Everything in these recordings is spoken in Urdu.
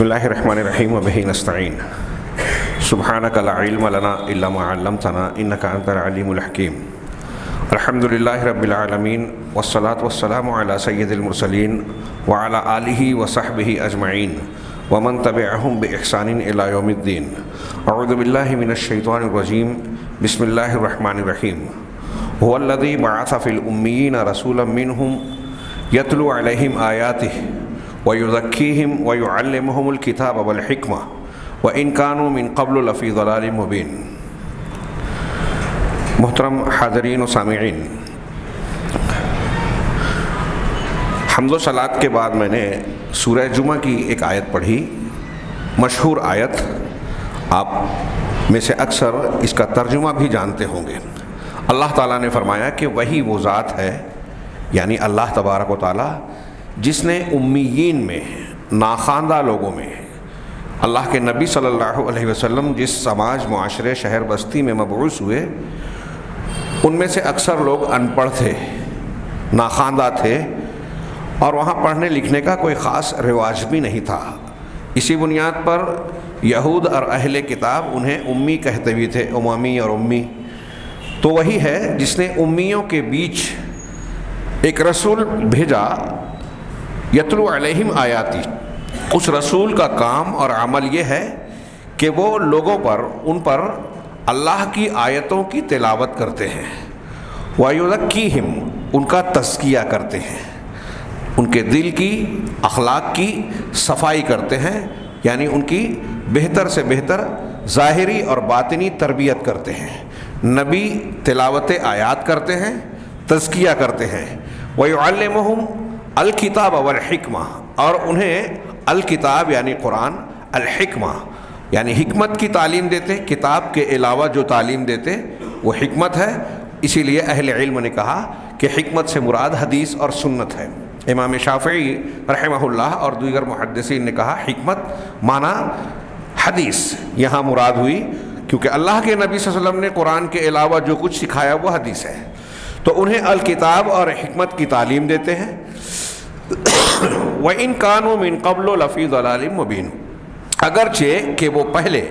بسم اللہ الرحمن الرحیم وبہ نستعین سبحانک لا علم لنا الا ما علمتنا انک انت العلیم الحکیم الحمد للہ رب العالمین والصلاة والسلام علی سید المرسلین وعلی آلہ وصحبہ اجمعین ومن تبعہم بإحسان الی یوم الدین اعوذ باللہ من الشیطان الرجیم بسم اللہ الرحمن الرحیم هو الذی بعث فی الامیین رسولا منہم یتلو علیہم آیاتہ وَيُذَكِّيهِمْ وَيُعَلِّمُهُمُ الْكِتَابَ وَالْحِكْمَةَ وَإِنْ كَانُوا مِنْ قَبْلُ لَفِي ضَلَالٍ مُبِينٍ۔ محترم حاضرین و سامعین، حمد و صلات کے بعد میں نے سورہ جمعہ کی ایک آیت پڑھی، مشہور آیت، آپ میں سے اکثر اس کا ترجمہ بھی جانتے ہوں گے۔ اللہ تعالیٰ نے فرمایا کہ وہی وہ ذات ہے، یعنی اللہ تبارک و تعالیٰ، جس نے امیین میں، ناخواندہ لوگوں میں، اللہ کے نبی صلی اللہ علیہ وسلم جس سماج، معاشرے، شہر بستی میں مبعوث ہوئے، ان میں سے اکثر لوگ ان پڑھ تھے، ناخواندہ تھے، اور وہاں پڑھنے لکھنے کا کوئی خاص رواج بھی نہیں تھا۔ اسی بنیاد پر یہود اور اہل کتاب انہیں امی کہتے بھی تھے، اممی اور امی۔ تو وہی ہے جس نے امیوں کے بیچ ایک رسول بھیجا، یتلو علیہم آیاتی۔ اس رسول کا کام اور عمل یہ ہے کہ وہ لوگوں پر، ان پر اللہ کی آیتوں کی تلاوت کرتے ہیں، وَيُذَكِّيهِمْ، ان کا تزکیہ کرتے ہیں، ان کے دل کی، اخلاق کی صفائی کرتے ہیں، یعنی ان کی بہتر سے بہتر ظاہری اور باطنی تربیت کرتے ہیں۔ نبی تلاوت آیات کرتے ہیں، تزکیہ کرتے ہیں، وَيُعَلِّمُهُمْ الکتاب والحکمہ، اور انہیں الکتاب یعنی قرآن، الحکمہ یعنی حکمت کی تعلیم دیتے۔ کتاب کے علاوہ جو تعلیم دیتے وہ حکمت ہے، اسی لیے اہل علم نے کہا کہ حکمت سے مراد حدیث اور سنت ہے۔ امام شافعی رحمہ اللہ اور دیگر محدثین نے کہا حکمت معنی حدیث یہاں مراد ہوئی، کیونکہ اللہ کے نبی صلی اللہ علیہ وسلم نے قرآن کے علاوہ جو کچھ سکھایا وہ حدیث ہے، تو انہیں الکتاب اور حکمت کی تعلیم دیتے ہیں۔ وَإِنْ كَانُوا مِنْ قَبْلُ لَفِي ضَلَالٍ مُبِينٍ، اگرچہ کہ وہ پہلے،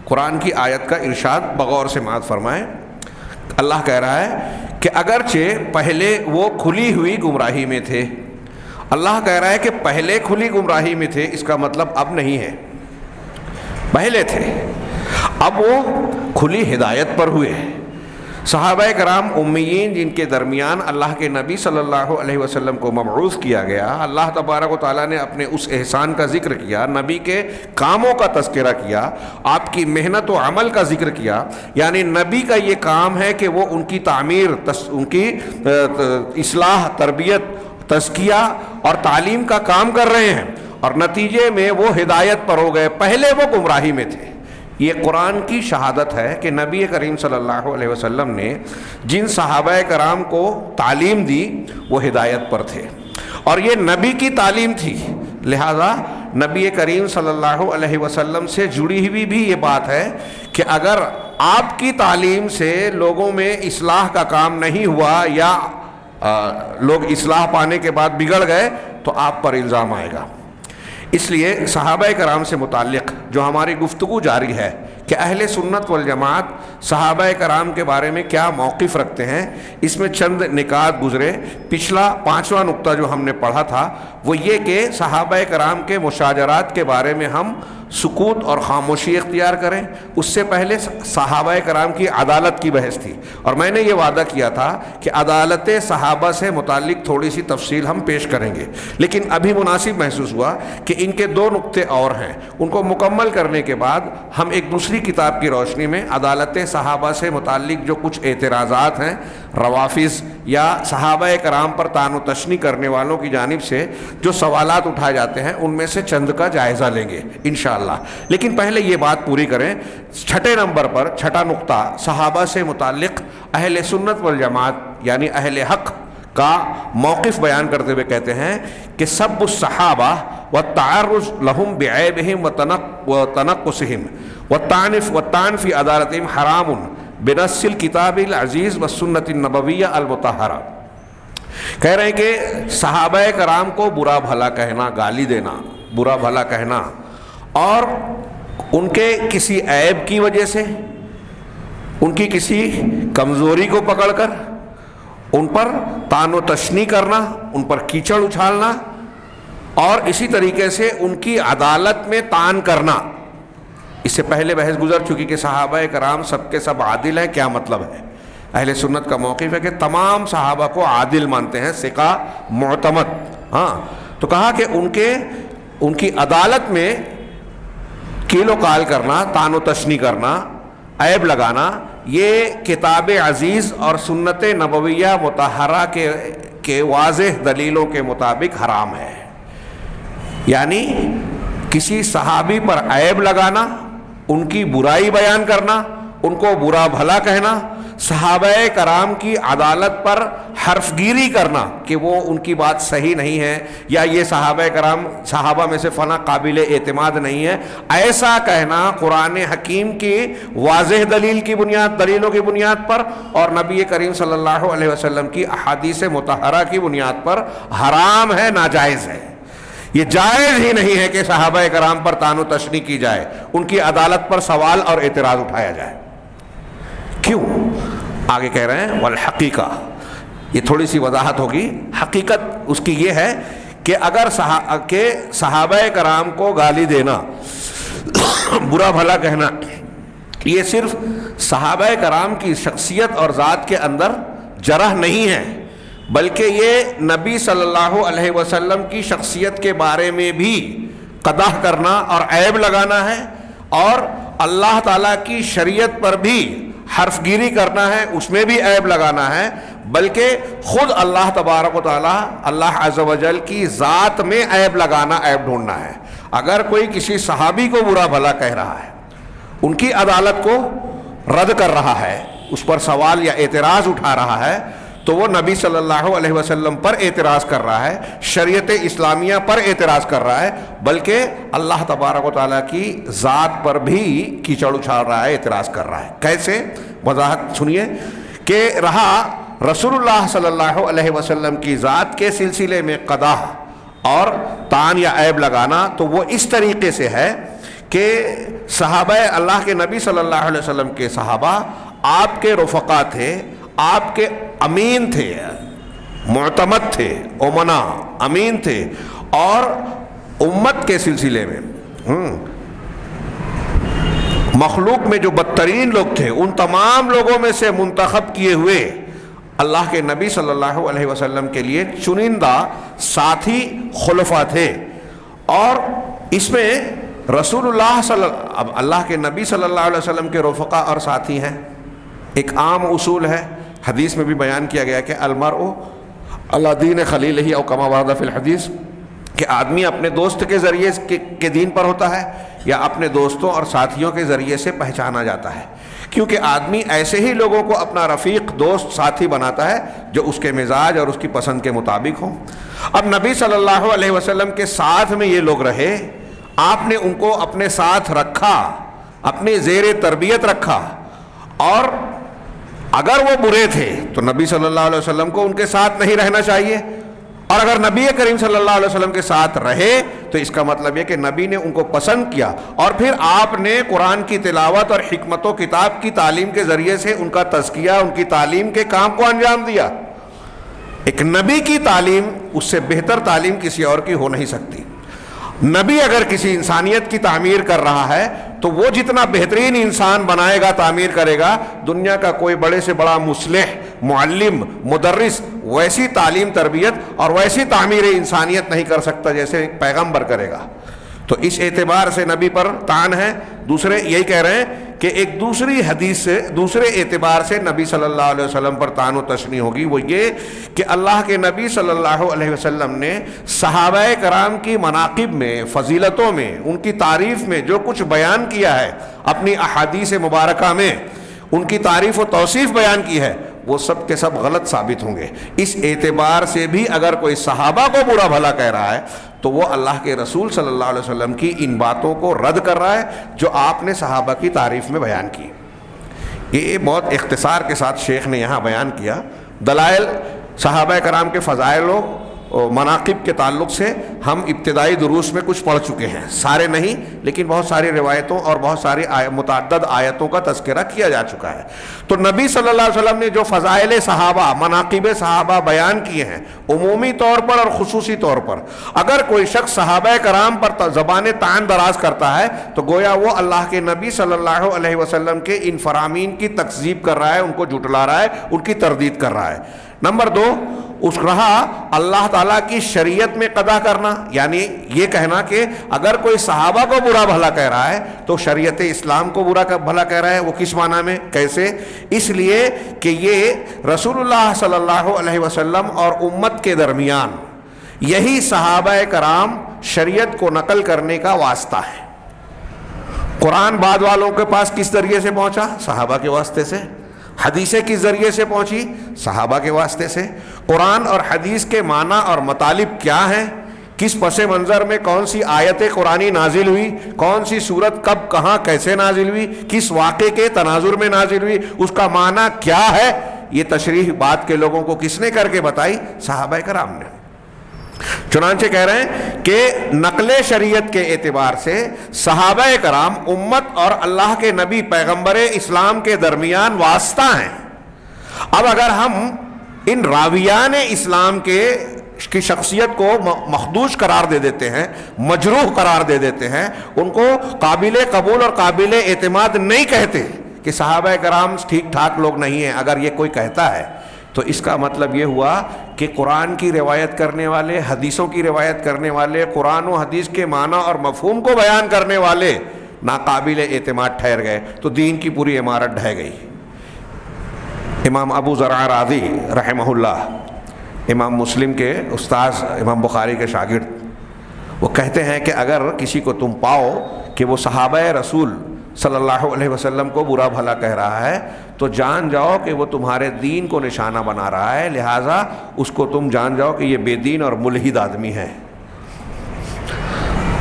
قرآن کی آیت کا ارشاد بغور سے سماعت فرمائیں، اللہ کہہ رہا ہے کہ اگرچہ پہلے وہ کھلی ہوئی گمراہی میں تھے۔ اللہ کہہ رہا ہے کہ پہلے کھلی گمراہی میں تھے، اس کا مطلب اب نہیں ہے، پہلے تھے، اب وہ کھلی ہدایت پر ہوئے۔ صحابہ کرام امیین جن کے درمیان اللہ کے نبی صلی اللہ علیہ وسلم کو مبعوث کیا گیا، اللہ تبارک و تعالیٰ نے اپنے اس احسان کا ذکر کیا، نبی کے کاموں کا تذکرہ کیا، آپ کی محنت و عمل کا ذکر کیا، یعنی نبی کا یہ کام ہے کہ وہ ان کی تعمیر، ان کی اصلاح، تربیت، تزکیہ اور تعلیم کا کام کر رہے ہیں، اور نتیجے میں وہ ہدایت پر ہو گئے، پہلے وہ گمراہی میں تھے۔ یہ قرآن کی شہادت ہے کہ نبی کریم صلی اللہ علیہ وسلم نے جن صحابہ کرام کو تعلیم دی وہ ہدایت پر تھے، اور یہ نبی کی تعلیم تھی، لہذا نبی کریم صلی اللہ علیہ وسلم سے جڑی ہوئی بھی یہ بات ہے کہ اگر آپ کی تعلیم سے لوگوں میں اصلاح کا کام نہیں ہوا، یا لوگ اصلاح پانے کے بعد بگڑ گئے، تو آپ پر الزام آئے گا۔ اس لیے صحابہ کرام سے متعلق جو ہماری گفتگو جاری ہے کہ اہل سنت والجماعت صحابہ کرام کے بارے میں کیا موقف رکھتے ہیں، اس میں چند نکات گزرے۔ پچھلا 5واں نقطہ جو ہم نے پڑھا تھا وہ یہ کہ صحابہ کرام کے مشاجرات کے بارے میں ہم سکوت اور خاموشی اختیار کریں۔ اس سے پہلے صحابہ کرام کی عدالت کی بحث تھی، اور میں نے یہ وعدہ کیا تھا کہ عدالت صحابہ سے متعلق تھوڑی سی تفصیل ہم پیش کریں گے، لیکن ابھی مناسب محسوس ہوا کہ ان کے 2 نقطے اور ہیں، ان کو مکمل کرنے کے بعد ہم ایک دوسری کتاب کی روشنی میں عدالت صحابہ سے متعلق جو کچھ اعتراضات ہیں، روافظ یا صحابہ کرام پر طعن و تشنیع کرنے والوں کی جانب سے جو سوالات اٹھائے جاتے ہیں، ان میں سے چند کا جائزہ لیں گے انشاءاللہ۔ لیکن پہلے یہ بات پوری کریں، 6 نمبر پر 6 نقطہ صحابہ سے متعلق اہل سنت والجماعت یعنی اہل حق کا موقف بیان کرتے ہوئے کہتے ہیں کہ سب الصحابہ والتعرض لهم بعیبهم وتنقصهم والطعن فی عدالتهم حرام بنص الکتاب العزیز والسنت النبویہ المطہرہ۔ کہہ رہے ہیں کہ صحابہ کرام کو برا بھلا کہنا، گالی دینا، برا بھلا کہنا اور ان کے کسی عیب کی وجہ سے، ان کی کسی کمزوری کو پکڑ کر ان پر طعن و تشنیع کرنا، ان پر کیچڑ اچھالنا، اور اسی طریقے سے ان کی عدالت میں طعن کرنا۔ اس سے پہلے بحث گزر چکی کہ صحابہ کرام سب کے سب عادل ہیں، کیا مطلب ہے؟ اہل سنت کا موقف ہے کہ تمام صحابہ کو عادل مانتے ہیں، ثقہ معتمد۔ ہاں، تو کہا کہ ان کی عدالت میں کیل و قال کرنا، طعن و تشنیع کرنا، عیب لگانا، یہ کتاب عزیز اور سنت نبویہ مطہرہ کے واضح دلیلوں کے مطابق حرام ہے۔ یعنی کسی صحابی پر عیب لگانا، ان کی برائی بیان کرنا، ان کو برا بھلا کہنا، صحابہ کرام کی عدالت پر حرف گیری کرنا کہ وہ ان کی بات صحیح نہیں ہے، یا یہ صحابہ کرام صحابہ میں سے فلاں قابل اعتماد نہیں ہے، ایسا کہنا قرآن حکیم کی واضح دلیلوں کی بنیاد پر اور نبی کریم صلی اللہ علیہ وسلم کی احادیث مطہرہ کی بنیاد پر حرام ہے، ناجائز ہے۔ یہ جائز ہی نہیں ہے کہ صحابہ کرام پر طعن و تشنیع کی جائے، ان کی عدالت پر سوال اور اعتراض اٹھایا جائے۔ کیوں؟ آگے کہہ رہے ہیں والحقیقہ، یہ تھوڑی سی وضاحت ہوگی۔ حقیقت اس کی یہ ہے کہ اگر صحابہ کرام کو گالی دینا، برا بھلا کہنا، یہ صرف صحابہ کرام کی شخصیت اور ذات کے اندر جرح نہیں ہے، بلکہ یہ نبی صلی اللہ علیہ وسلم کی شخصیت کے بارے میں بھی قدح کرنا اور عیب لگانا ہے، اور اللہ تعالیٰ کی شریعت پر بھی حرف گیری کرنا ہے، اس میں بھی عیب لگانا ہے، بلکہ خود اللہ تبارک و تعالیٰ، اللہ عز و جل کی ذات میں عیب لگانا، عیب ڈھونڈنا ہے۔ اگر کوئی کسی صحابی کو برا بھلا کہہ رہا ہے، ان کی عدالت کو رد کر رہا ہے، اس پر سوال یا اعتراض اٹھا رہا ہے، تو وہ نبی صلی اللہ علیہ وسلم پر اعتراض کر رہا ہے، شریعت اسلامیہ پر اعتراض کر رہا ہے، بلکہ اللہ تبارک و تعالیٰ کی ذات پر بھی کیچڑ اچھال رہا ہے، اعتراض کر رہا ہے۔ کیسے؟ وضاحت سنیے کہ رہا رسول اللہ صلی اللہ علیہ وسلم کی ذات کے سلسلے میں قدح اور طعن یا عیب لگانا، تو وہ اس طریقے سے ہے کہ صحابہ اللہ کے نبی صلی اللہ علیہ وسلم کے صحابہ آپ کے رفقا تھے، آپ کے امین تھے، معتمد تھے، امنا امین تھے، اور امت کے سلسلے میں مخلوق میں جو بدترین لوگ تھے، ان تمام لوگوں میں سے منتخب کیے ہوئے اللہ کے نبی صلی اللہ علیہ وسلم کے لیے چنندہ ساتھی خلفاء تھے۔ اور اس میں رسول اللہ کے نبی صلی اللہ علیہ وسلم کے رفقا اور ساتھی ہیں۔ ایک عام اصول ہے، حدیث میں بھی بیان کیا گیا کہ المرء علی دین خلیلہ او کما ورد فی الحدیث، کہ آدمی اپنے دوست کے ذریعے کے دین پر ہوتا ہے یا اپنے دوستوں اور ساتھیوں کے ذریعے سے پہچانا جاتا ہے، کیونکہ آدمی ایسے ہی لوگوں کو اپنا رفیق، دوست، ساتھی بناتا ہے جو اس کے مزاج اور اس کی پسند کے مطابق ہوں۔ اب نبی صلی اللہ علیہ وسلم کے ساتھ میں یہ لوگ رہے، آپ نے ان کو اپنے ساتھ رکھا، اپنے زیر تربیت رکھا، اور اگر وہ برے تھے تو نبی صلی اللہ علیہ وسلم کو ان کے ساتھ نہیں رہنا چاہیے، اور اگر نبی کریم صلی اللہ علیہ وسلم کے ساتھ رہے تو اس کا مطلب یہ کہ نبی نے ان کو پسند کیا، اور پھر آپ نے قرآن کی تلاوت اور حکمت و کتاب کی تعلیم کے ذریعے سے ان کا تزکیہ، ان کی تعلیم کے کام کو انجام دیا۔ ایک نبی کی تعلیم، اس سے بہتر تعلیم کسی اور کی ہو نہیں سکتی۔ نبی اگر کسی انسانیت کی تعمیر کر رہا ہے تو وہ جتنا بہترین انسان بنائے گا، تعمیر کرے گا، دنیا کا کوئی بڑے سے بڑا مصلح، معلم، مدرس ویسی تعلیم، تربیت اور ویسی تعمیر انسانیت نہیں کر سکتا جیسے پیغمبر کرے گا۔ تو اس اعتبار سے نبی پر طعن ہے۔ دوسرے یہی کہہ رہے ہیں کہ ایک دوسری حدیث سے، دوسرے اعتبار سے نبی صلی اللہ علیہ وسلم پر طعن و تشنیع ہوگی، وہ یہ کہ اللہ کے نبی صلی اللہ علیہ وسلم نے صحابہ کرام کی مناقب میں، فضیلتوں میں، ان کی تعریف میں جو کچھ بیان کیا ہے اپنی احادیث مبارکہ میں، ان کی تعریف و توصیف بیان کی ہے، وہ سب کے سب غلط ثابت ہوں گے۔ اس اعتبار سے بھی اگر کوئی صحابہ کو برا بھلا کہہ رہا ہے تو وہ اللہ کے رسول صلی اللہ علیہ وسلم کی ان باتوں کو رد کر رہا ہے جو آپ نے صحابہ کی تعریف میں بیان کی۔ یہ بہت اختصار کے ساتھ شیخ نے یہاں بیان کیا دلائل صحابہ کرام کے فضائل و مناقب کے تعلق سے ہم ابتدائی دروس میں کچھ پڑھ چکے ہیں، سارے نہیں لیکن بہت ساری روایتوں اور بہت ساری متعدد آیتوں کا تذکرہ کیا جا چکا ہے۔ تو نبی صلی اللہ علیہ وسلم نے جو فضائل صحابہ، مناقب صحابہ بیان کیے ہیں عمومی طور پر اور خصوصی طور پر، اگر کوئی شخص صحابہ کرام پر زبان طعن دراز کرتا ہے تو گویا وہ اللہ کے نبی صلی اللہ علیہ وسلم کے ان فرامین کی تکذیب کر رہا ہے، ان کو جھٹلا رہا ہے، ان کی تردید کر رہا ہے۔ نمبر 2 اس رہا اللہ تعالیٰ کی شریعت میں قضا کرنا، یعنی یہ کہنا کہ اگر کوئی صحابہ کو برا بھلا کہہ رہا ہے تو شریعت اسلام کو برا بھلا کہہ رہا ہے۔ وہ کس معنی میں، کیسے؟ اس لیے کہ یہ رسول اللہ صلی اللہ علیہ وسلم اور امت کے درمیان یہی صحابہ کرام شریعت کو نقل کرنے کا واسطہ ہے۔ قرآن بعد والوں کے پاس کس ذریعے سے پہنچا؟ صحابہ کے واسطے سے۔ حدیثیں کس ذریعے سے پہنچی؟ صحابہ کے واسطے سے۔ قرآن اور حدیث کے معنی اور مطالب کیا ہیں، کس پس منظر میں کون سی آیت قرآنی نازل ہوئی، کون سی سورت کب کہاں کیسے نازل ہوئی، کس واقعے کے تناظر میں نازل ہوئی، اس کا معنی کیا ہے، یہ تشریح بعد کے لوگوں کو کس نے کر کے بتائی؟ صحابہ کرام نے۔ چنانچہ کہہ رہے ہیں کہ نقل شریعت کے اعتبار سے صحابہ کرام امت اور اللہ کے نبی پیغمبر اسلام کے درمیان واسطہ ہیں۔ اب اگر ہم ان راویان اسلام کی شخصیت کو مخدوش قرار دے دیتے ہیں، مجروح قرار دے دیتے ہیں، ان کو قابل قبول اور قابل اعتماد نہیں کہتے کہ صحابہ کرام ٹھیک ٹھاک لوگ نہیں ہیں، اگر یہ کوئی کہتا ہے تو اس کا مطلب یہ ہوا کہ قرآن کی روایت کرنے والے، حدیثوں کی روایت کرنے والے، قرآن و حدیث کے معنی اور مفہوم کو بیان کرنے والے ناقابل اعتماد ٹھہر گئے، تو دین کی پوری عمارت ڈھہ گئی۔ امام ابو زرع رازی رحمہ اللہ، امام مسلم کے استاذ، امام بخاری کے شاگرد، وہ کہتے ہیں کہ اگر کسی کو تم پاؤ کہ وہ صحابہ رسول صلی اللہ علیہ وسلم کو برا بھلا کہہ رہا ہے تو جان جاؤ کہ وہ تمہارے دین کو نشانہ بنا رہا ہے، لہٰذا اس کو تم جان جاؤ کہ یہ بے دین اور ملحد آدمی ہے۔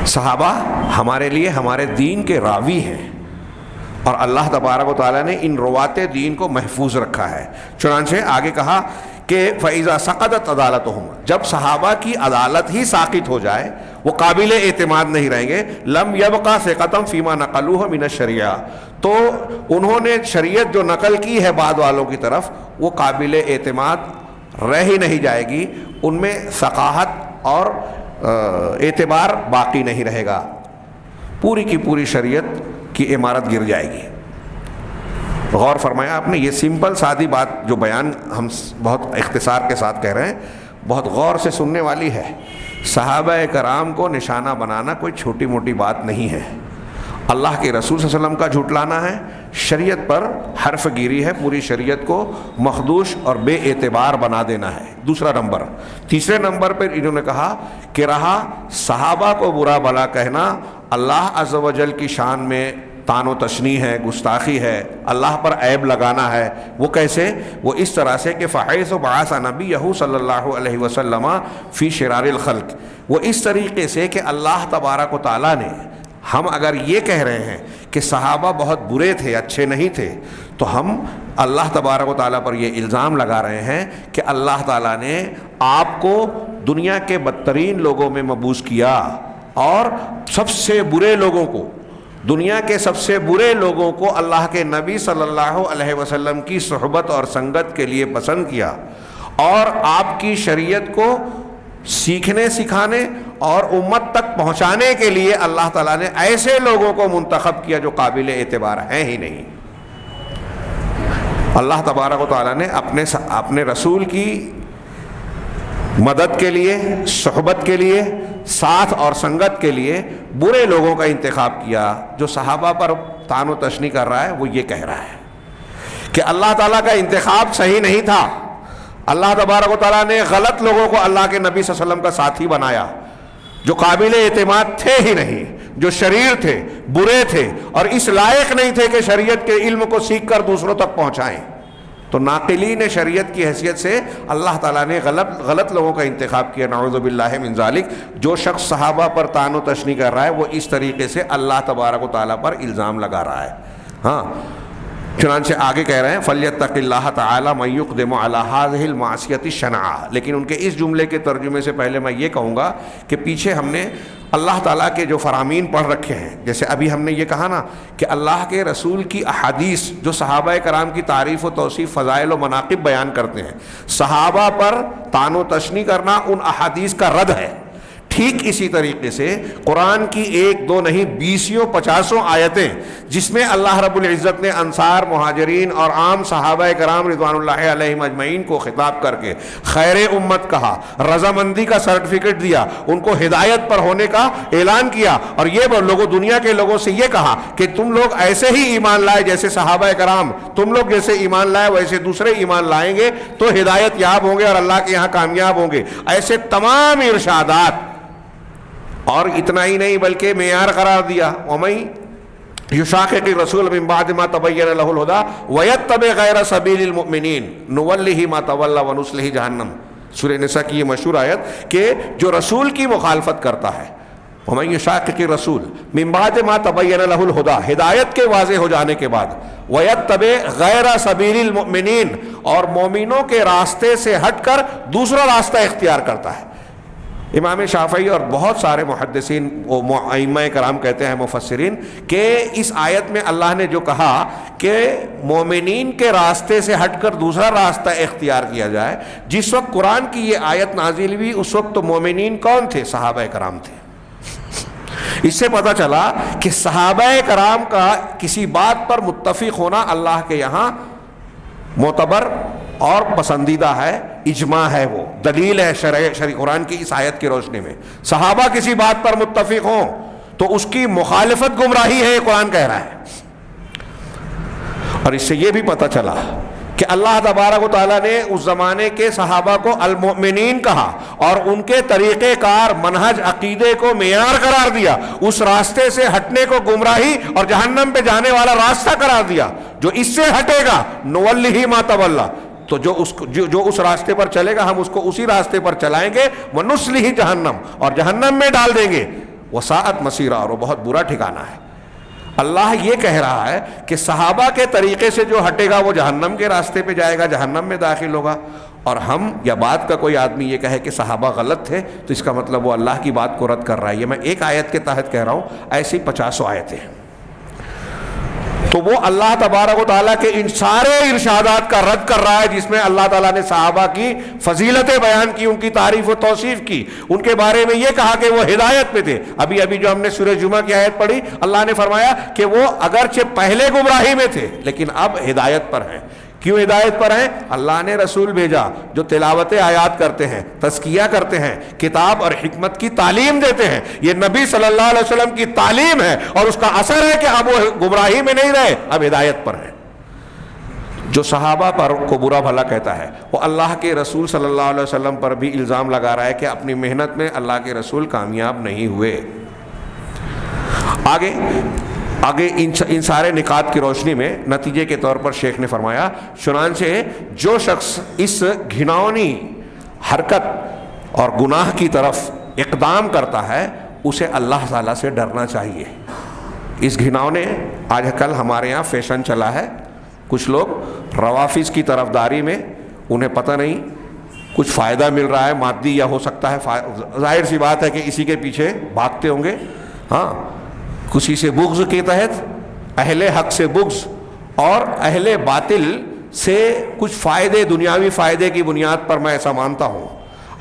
صحابہ ہمارے لیے ہمارے دین کے راوی ہیں اور اللہ تبارک و تعالیٰ نے ان روات دین کو محفوظ رکھا ہے۔ چنانچہ آگے کہا کہ فَإِذَا سَقَطَتْ عَدَالَتُهُمْ، جب صحابہ کی عدالت ہی ساقط ہو جائے، وہ قابل اعتماد نہیں رہیں گے، لَمْ يَبْقَ ثِقَةً فِيمَا نَقَلُوهُ مِنَ الشَّرِيعَةِ، تو انہوں نے شریعت جو نقل کی ہے بعد والوں کی طرف، وہ قابل اعتماد رہ ہی نہیں جائے گی، ان میں ثقافت اور اعتبار باقی نہیں رہے گا، پوری کی پوری شریعت کی عمارت گر جائے گی۔ غور فرمایا آپ نے، یہ سمپل سادی بات جو بیان ہم بہت اختصار کے ساتھ کہہ رہے ہیں، بہت غور سے سننے والی ہے۔ صحابہ کرام کو نشانہ بنانا کوئی چھوٹی موٹی بات نہیں ہے، اللہ کے رسول صلی اللہ علیہ وسلم کا جھٹلانا ہے، شریعت پر حرف گیری ہے، پوری شریعت کو مخدوش اور بے اعتبار بنا دینا ہے۔ دوسرا نمبر، تیسرے نمبر پر انہوں نے کہا کہ رہا صحابہ کو برا بھلا کہنا اللہ عز و جل کی شان میں طعن و تشنیع ہے، گستاخی ہے، اللہ پر عیب لگانا ہے۔ وہ کیسے؟ وہ اس طرح سے کہ فحیث بعث نبیہ صلی اللہ علیہ وسلم فی شرار الخلق، وہ اس طریقے سے کہ اللہ تبارک و تعالیٰ نے، ہم اگر یہ کہہ رہے ہیں کہ صحابہ بہت برے تھے، اچھے نہیں تھے، تو ہم اللہ تبارک و تعالیٰ پر یہ الزام لگا رہے ہیں کہ اللہ تعالیٰ نے آپ کو دنیا کے بدترین لوگوں میں مبعوث کیا اور سب سے برے لوگوں کو، دنیا کے سب سے برے لوگوں کو اللہ کے نبی صلی اللہ علیہ وسلم کی صحبت اور سنگت کے لیے پسند کیا، اور آپ کی شریعت کو سیکھنے سکھانے اور امت تک پہنچانے کے لیے اللہ تعالیٰ نے ایسے لوگوں کو منتخب کیا جو قابل اعتبار ہیں ہی نہیں۔ اللہ تبارک و تعالیٰ نے اپنے رسول کی مدد کے لیے، صحبت کے لیے، ساتھ اور سنگت کے لیے برے لوگوں کا انتخاب کیا۔ جو صحابہ پر طعن و تشنیع کر رہا ہے وہ یہ کہہ رہا ہے کہ اللہ تعالیٰ کا انتخاب صحیح نہیں تھا، اللہ تبارک و تعالیٰ نے غلط لوگوں کو اللہ کے نبی صلی اللہ علیہ وسلم کا ساتھی بنایا، جو قابل اعتماد تھے ہی نہیں، جو شریر تھے، برے تھے، اور اس لائق نہیں تھے کہ شریعت کے علم کو سیکھ کر دوسروں تک پہنچائیں۔ تو ناقلین شریعت کی حیثیت سے اللہ تعالیٰ نے غلط لوگوں کا انتخاب کیا، نعوذ باللہ من ذالک۔ جو شخص صحابہ پر طعن و تشنیع کر رہا ہے وہ اس طریقے سے اللہ تبارک و تعالیٰ پر الزام لگا رہا ہے۔ ہاں، چنانچہ آگے کہہ رہے ہیں فَلْيَتَّقِ اللَّهَ تَعَالَى مَن يُقْدِمُ عَلَى هَذِهِ الْمَعْصِيَةِ شَنَعًا. لیکن ان کے اس جملے کے ترجمے سے پہلے میں یہ کہوں گا کہ پیچھے ہم نے اللہ تعالیٰ کے جو فرامین پڑھ رکھے ہیں، جیسے ابھی ہم نے یہ کہا نا کہ اللہ کے رسول کی احادیث جو صحابہ کرام کی تعریف و توصیف، فضائل و مناقب بیان کرتے ہیں، صحابہ پر طعن و تشنیع کرنا ان احادیث کا رد ہے. ٹھیک اسی طریقے سے قرآن کی 1 2 نہیں 20 50 آیتیں جس میں اللہ رب العزت نے انصار، مہاجرین اور عام صحابہ کرام رضوان اللہ علیہم اجمعین کو خطاب کر کے خیر امت کہا، رضامندی کا سرٹیفکیٹ دیا، ان کو ہدایت پر ہونے کا اعلان کیا، اور یہ لوگوں دنیا کے لوگوں سے یہ کہا کہ تم لوگ ایسے ہی ایمان لائے جیسے صحابہ کرام، تم لوگ جیسے ایمان لائے ویسے دوسرے ایمان لائیں گے تو ہدایت یاب ہوں گے اور اللہ کے یہاں کامیاب ہوں گے. ایسے تمام ارشادات، اور اتنا ہی نہیں بلکہ معیار قرار دیا وَمَن يُشَاقِقِ الرَّسُولَ مِن بَعْدِ مَا تَبَيَّنَ لَهُ الْهُدَىٰ وَيَتَّبِعْ غَيْرَ سَبِيلِ الْمُؤْمِنِينَ نُوَلِّهِ مَا تَوَلَّىٰ وَنُصْلِهِ جَهَنَّمَ. سورہ نساء کی یہ مشہور آیت کہ جو رسول کی مخالفت کرتا ہے، وَمَن يُشَاقِقِ الرَّسُولَ مِن بَعْدِ مَا تَبَيَّنَ لَهُ الْهُدَىٰ، ہدایت کے واضح ہو جانے کے بعد، وَيَتَّبِعْ غَيْرَ سَبِيلِ الْمُؤْمِنِينَ، اور مومنوں کے راستے سے ہٹ کر دوسرا راستہ اختیار کرتا ہے. امام شافعی اور بہت سارے محدثین و ائمہ کرام کہتے ہیں، مفسرین، کہ اس آیت میں اللہ نے جو کہا کہ مومنین کے راستے سے ہٹ کر دوسرا راستہ اختیار کیا جائے، جس وقت قرآن کی یہ آیت نازل ہوئی اس وقت تو مومنین کون تھے؟ صحابہ کرام تھے. اس سے پتہ چلا کہ صحابہ کرام کا کسی بات پر متفق ہونا اللہ کے یہاں معتبر اور پسندیدہ ہے، اجماع ہے، وہ دلیل ہے شرع قرآن کی اس آیت کی روشنی میں. صحابہ کسی بات پر متفق ہوں تو اس کی مخالفت گمراہی ہے، یہ قرآن کہہ رہا ہے. اور اس سے یہ بھی پتہ چلا کہ اللہ تبارک و تعالیٰ نے اس زمانے کے صحابہ کو المؤمنین کہا اور ان کے طریقہ کار، منہج، عقیدے کو معیار قرار دیا، اس راستے سے ہٹنے کو گمراہی اور جہنم پہ جانے والا راستہ قرار دیا. جو اس سے ہٹے گا نولہ ما تولی، تو جو اس راستے پر چلے گا ہم اس کو اسی راستے پر چلائیں گے، ونصلہ جہنم، اور جہنم میں ڈال دیں گے، وساءت مصیرا، اور وہ بہت برا ٹھکانہ ہے. اللہ یہ کہہ رہا ہے کہ صحابہ کے طریقے سے جو ہٹے گا وہ جہنم کے راستے پہ جائے گا، جہنم میں داخل ہوگا. اور ہم یا بات کا کوئی آدمی یہ کہے کہ صحابہ غلط تھے تو اس کا مطلب وہ اللہ کی بات کو رد کر رہا ہے. یہ میں ایک آیت کے تحت کہہ رہا ہوں، ایسی 50 آیتیں. تو وہ اللہ تبارک و تعالیٰ کے ان سارے ارشادات کا رد کر رہا ہے جس میں اللہ تعالیٰ نے صحابہ کی فضیلتیں بیان کی، ان کی تعریف و توصیف کی، ان کے بارے میں یہ کہا کہ وہ ہدایت پہ تھے. ابھی جو ہم نے سورہ جمعہ کی آیت پڑھی، اللہ نے فرمایا کہ وہ اگرچہ پہلے گمراہی میں تھے لیکن اب ہدایت پر ہیں. کیوں ہدایت پر ہیں؟ اللہ نے رسول بھیجا جو تلاوت آیات کرتے ہیں، تزکیہ کرتے ہیں، کتاب اور حکمت کی تعلیم دیتے ہیں. یہ نبی صلی اللہ علیہ وسلم کی تعلیم ہے اور اس کا اثر ہے کہ اب وہ گمراہی میں نہیں رہے، اب ہدایت پر ہیں. جو صحابہ پر کو برا بھلا کہتا ہے وہ اللہ کے رسول صلی اللہ علیہ وسلم پر بھی الزام لگا رہا ہے کہ اپنی محنت میں اللہ کے رسول کامیاب نہیں ہوئے. آگے ان سارے نکات کی روشنی میں نتیجے کے طور پر شیخ نے فرمایا، چنانچہ جو شخص اس گھناؤنی حرکت اور گناہ کی طرف اقدام کرتا ہے اسے اللہ تعالیٰ سے ڈرنا چاہیے. اس گھناؤنے آج کل ہمارے یہاں فیشن چلا ہے، کچھ لوگ روافظ کی طرفداری میں انہیں پتہ نہیں کچھ فائدہ مل رہا ہے مادی یا ہو سکتا ہے ظاہر سی بات ہے کہ اسی کے پیچھے بھاگتے ہوں گے. ہاں، کسی سے بغض کے تحت، اہل حق سے بغض اور اہل باطل سے کچھ فائدے، دنیاوی فائدے کی بنیاد پر میں ایسا مانتا ہوں.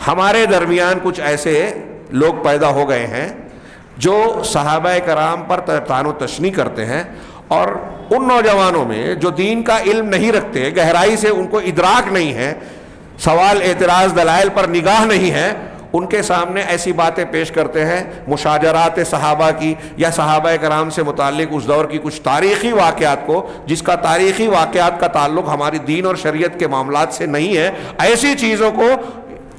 ہمارے درمیان کچھ ایسے لوگ پیدا ہو گئے ہیں جو صحابہ کرام پر طعن و تشنیع کرتے ہیں، اور ان نوجوانوں میں جو دین کا علم نہیں رکھتے، گہرائی سے ان کو ادراک نہیں ہے، سوال اعتراض دلائل پر نگاہ نہیں ہے، ان کے سامنے ایسی باتیں پیش کرتے ہیں مشاجرات صحابہ کی یا صحابہ کرام سے متعلق اس دور کی کچھ تاریخی واقعات کو، جس کا تاریخی واقعات کا تعلق ہماری دین اور شریعت کے معاملات سے نہیں ہے، ایسی چیزوں کو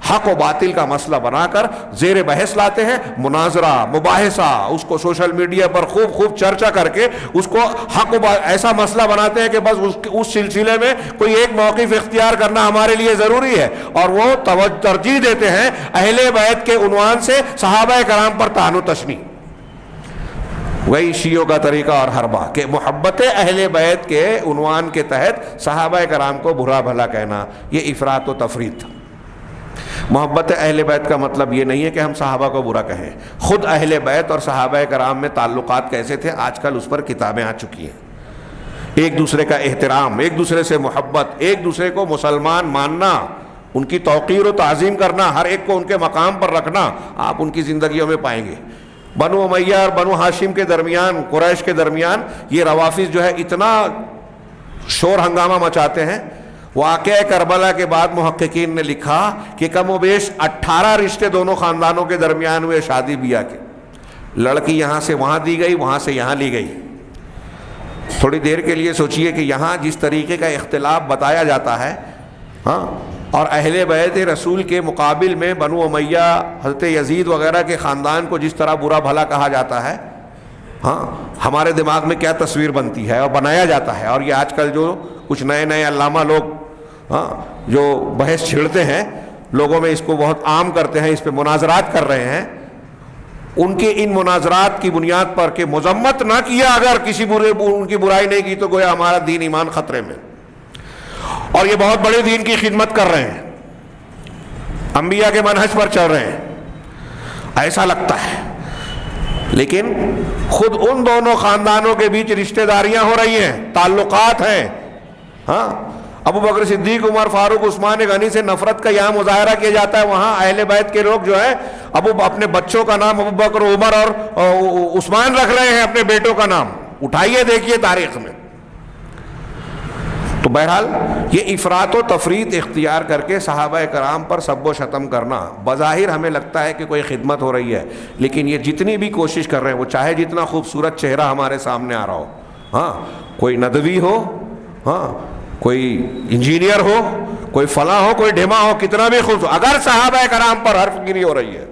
حق و باطل کا مسئلہ بنا کر زیر بحث لاتے ہیں. مناظرہ، مباحثہ، اس کو سوشل میڈیا پر خوب چرچا کر کے اس کو حق و ایسا مسئلہ بناتے ہیں کہ بس اس سلسلے میں کوئی ایک موقف اختیار کرنا ہمارے لیے ضروری ہے، اور وہ ترجیح دیتے ہیں اہل بیت کے عنوان سے صحابہ کرام پر طعن و تشنیع. وہی شیعوں کا طریقہ اور حربہ کہ محبت اہل بیت کے عنوان کے تحت صحابہ کرام کو برا بھلا کہنا، یہ افراط و تفریط تھا۔ محبت اہل بیت کا مطلب یہ نہیں ہے کہ ہم صحابہ کو برا کہیں، خود اہل بیت اور صحابہ کرام میں تعلقات کیسے تھے آج کل اس پر کتابیں آ چکی ہیں۔ ایک دوسرے کا احترام، ایک دوسرے سے محبت، ایک دوسرے کو مسلمان ماننا، ان کی توقیر و تعظیم کرنا، ہر ایک کو ان کے مقام پر رکھنا، آپ ان کی زندگیوں میں پائیں گے۔ بنو امیہ اور بنو ہاشم کے درمیان، قریش کے درمیان یہ روافض جو ہے اتنا شور ہنگامہ مچاتے ہیں۔ واقعہ کربلا کے بعد محققین نے لکھا کہ کم و بیش 18 رشتے دونوں خاندانوں کے درمیان ہوئے شادی بیاہ کے۔ لڑکی یہاں سے وہاں دی گئی، وہاں سے یہاں لی گئی۔ تھوڑی دیر کے لیے سوچئے کہ یہاں جس طریقے کا اختلاف بتایا جاتا ہے، ہاں، اور اہل بیت رسول کے مقابل میں بنو امیہ، حضرت یزید وغیرہ کے خاندان کو جس طرح برا بھلا کہا جاتا ہے، ہاں، ہمارے دماغ میں کیا تصویر بنتی ہے اور بنایا جاتا ہے۔ اور یہ آج کل جو کچھ نئے نئے علامہ لوگ، ہاں، جو بحث چھڑتے ہیں، لوگوں میں اس کو بہت عام کرتے ہیں، اس پہ مناظرات کر رہے ہیں، ان کے ان مناظرات کی بنیاد پر کہ مذمت نہ کیا اگر کسی ان کی برائی نہیں کی تو گویا ہمارا دین ایمان خطرے میں، اور یہ بہت بڑے دین کی خدمت کر رہے ہیں، انبیاء کے منہج پر چل رہے ہیں، ایسا لگتا ہے۔ لیکن خود ان دونوں خاندانوں کے بیچ رشتہ داریاں ہو رہی ہیں، تعلقات ہیں، ہاں۔ ابو بکر صدیق، عمر فاروق، عثمان غنی سے نفرت کا یہاں مظاہرہ کیا جاتا ہے، وہاں اہل بیت کے لوگ جو ہے اپنے بچوں کا نام ابو بکر، عمر اور عثمان رکھ رہے ہیں، اپنے بیٹوں کا نام اٹھائیے دیکھیے تاریخ میں۔ تو بہرحال یہ افراط و تفریط اختیار کر کے صحابہ کرام پر سب و شتم کرنا، بظاہر ہمیں لگتا ہے کہ کوئی خدمت ہو رہی ہے، لیکن یہ جتنی بھی کوشش کر رہے ہیں، وہ چاہے جتنا خوبصورت چہرہ ہمارے سامنے آ رہا ہو، ہاں، کوئی ندوی ہو، ہاں، کوئی انجینئر ہو، کوئی فلاں ہو، کوئی ڈھیما ہو، کتنا بھی خوبصورت، اگر صحابہ کرام پر حرف گیری ہو رہی ہے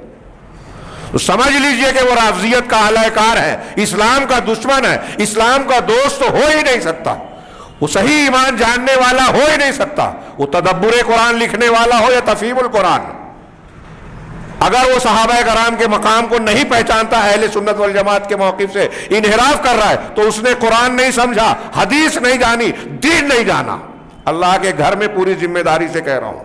تو سمجھ لیجئے کہ وہ رافضیت کا اعلی کار ہے، اسلام کا دشمن ہے، اسلام کا دوست ہو ہی نہیں سکتا، وہ صحیح ایمان جاننے والا ہو ہی نہیں سکتا، وہ تدبر قرآن لکھنے والا ہو یا تفہیم القرآن۔ اگر وہ صحابہ کرام کے مقام کو نہیں پہچانتا، اہل سنت والجماعت کے موقف سے انحراف کر رہا ہے، تو اس نے قرآن نہیں سمجھا، حدیث نہیں جانی، دین نہیں جانا۔ اللہ کے گھر میں پوری ذمہ داری سے کہہ رہا ہوں،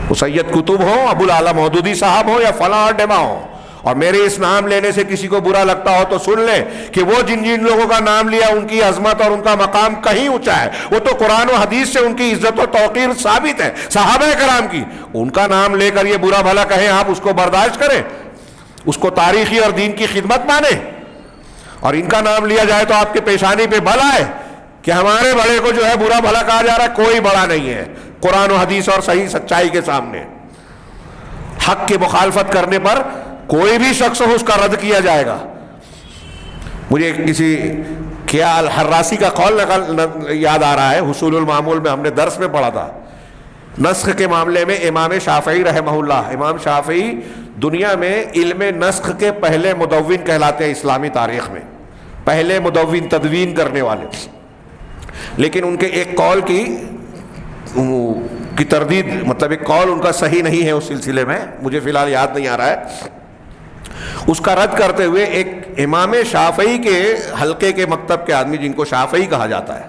وہ سید قطب ہوں، ابو الاعلیٰ مودودی صاحب ہوں یا فلاں اور ڈیما ہوں، اور میرے اس نام لینے سے کسی کو برا لگتا ہو تو سن لیں کہ وہ جن لوگوں کا نام لیا ان کی عظمت اور ان کا مقام کہیں اونچا ہے، وہ تو قرآن و حدیث سے ان کی عزت و توقیر ثابت ہے، صحابہ کرام کی۔ ان کا نام لے کر یہ برا بھلا کہیں، آپ اس کو برداشت کریں، اس کو تاریخی اور دین کی خدمت مانیں، اور ان کا نام لیا جائے تو آپ کے پیشانی پہ بل آئے کہ ہمارے بڑے کو جو ہے برا بھلا کہا جا رہا ہے۔ کوئی بڑا نہیں ہے قرآن و حدیث اور صحیح سچائی کے سامنے، حق کی مخالفت کرنے پر کوئی بھی شخص ہو اس کا رد کیا جائے گا۔ مجھے کسی کیا الحراسی کا قول یاد آ رہا ہے، حصول المعمول میں ہم نے درس میں پڑھا تھا، نسخ کے معاملے میں امام شافعی رحمہ اللہ، امام شافعی دنیا میں علم نسخ کے پہلے مدون کہلاتے ہیں اسلامی تاریخ میں، پہلے مدون تدوین کرنے والے، لیکن ان کے ایک قول کی تردید، مطلب ایک قول ان کا صحیح نہیں ہے اس سلسلے میں، مجھے فی الحال یاد نہیں آ رہا ہے، اس کا رد کرتے ہوئے ایک امام شافعی کے حلقے کے مکتب کے آدمی، جن کو شافعی کہا جاتا ہے،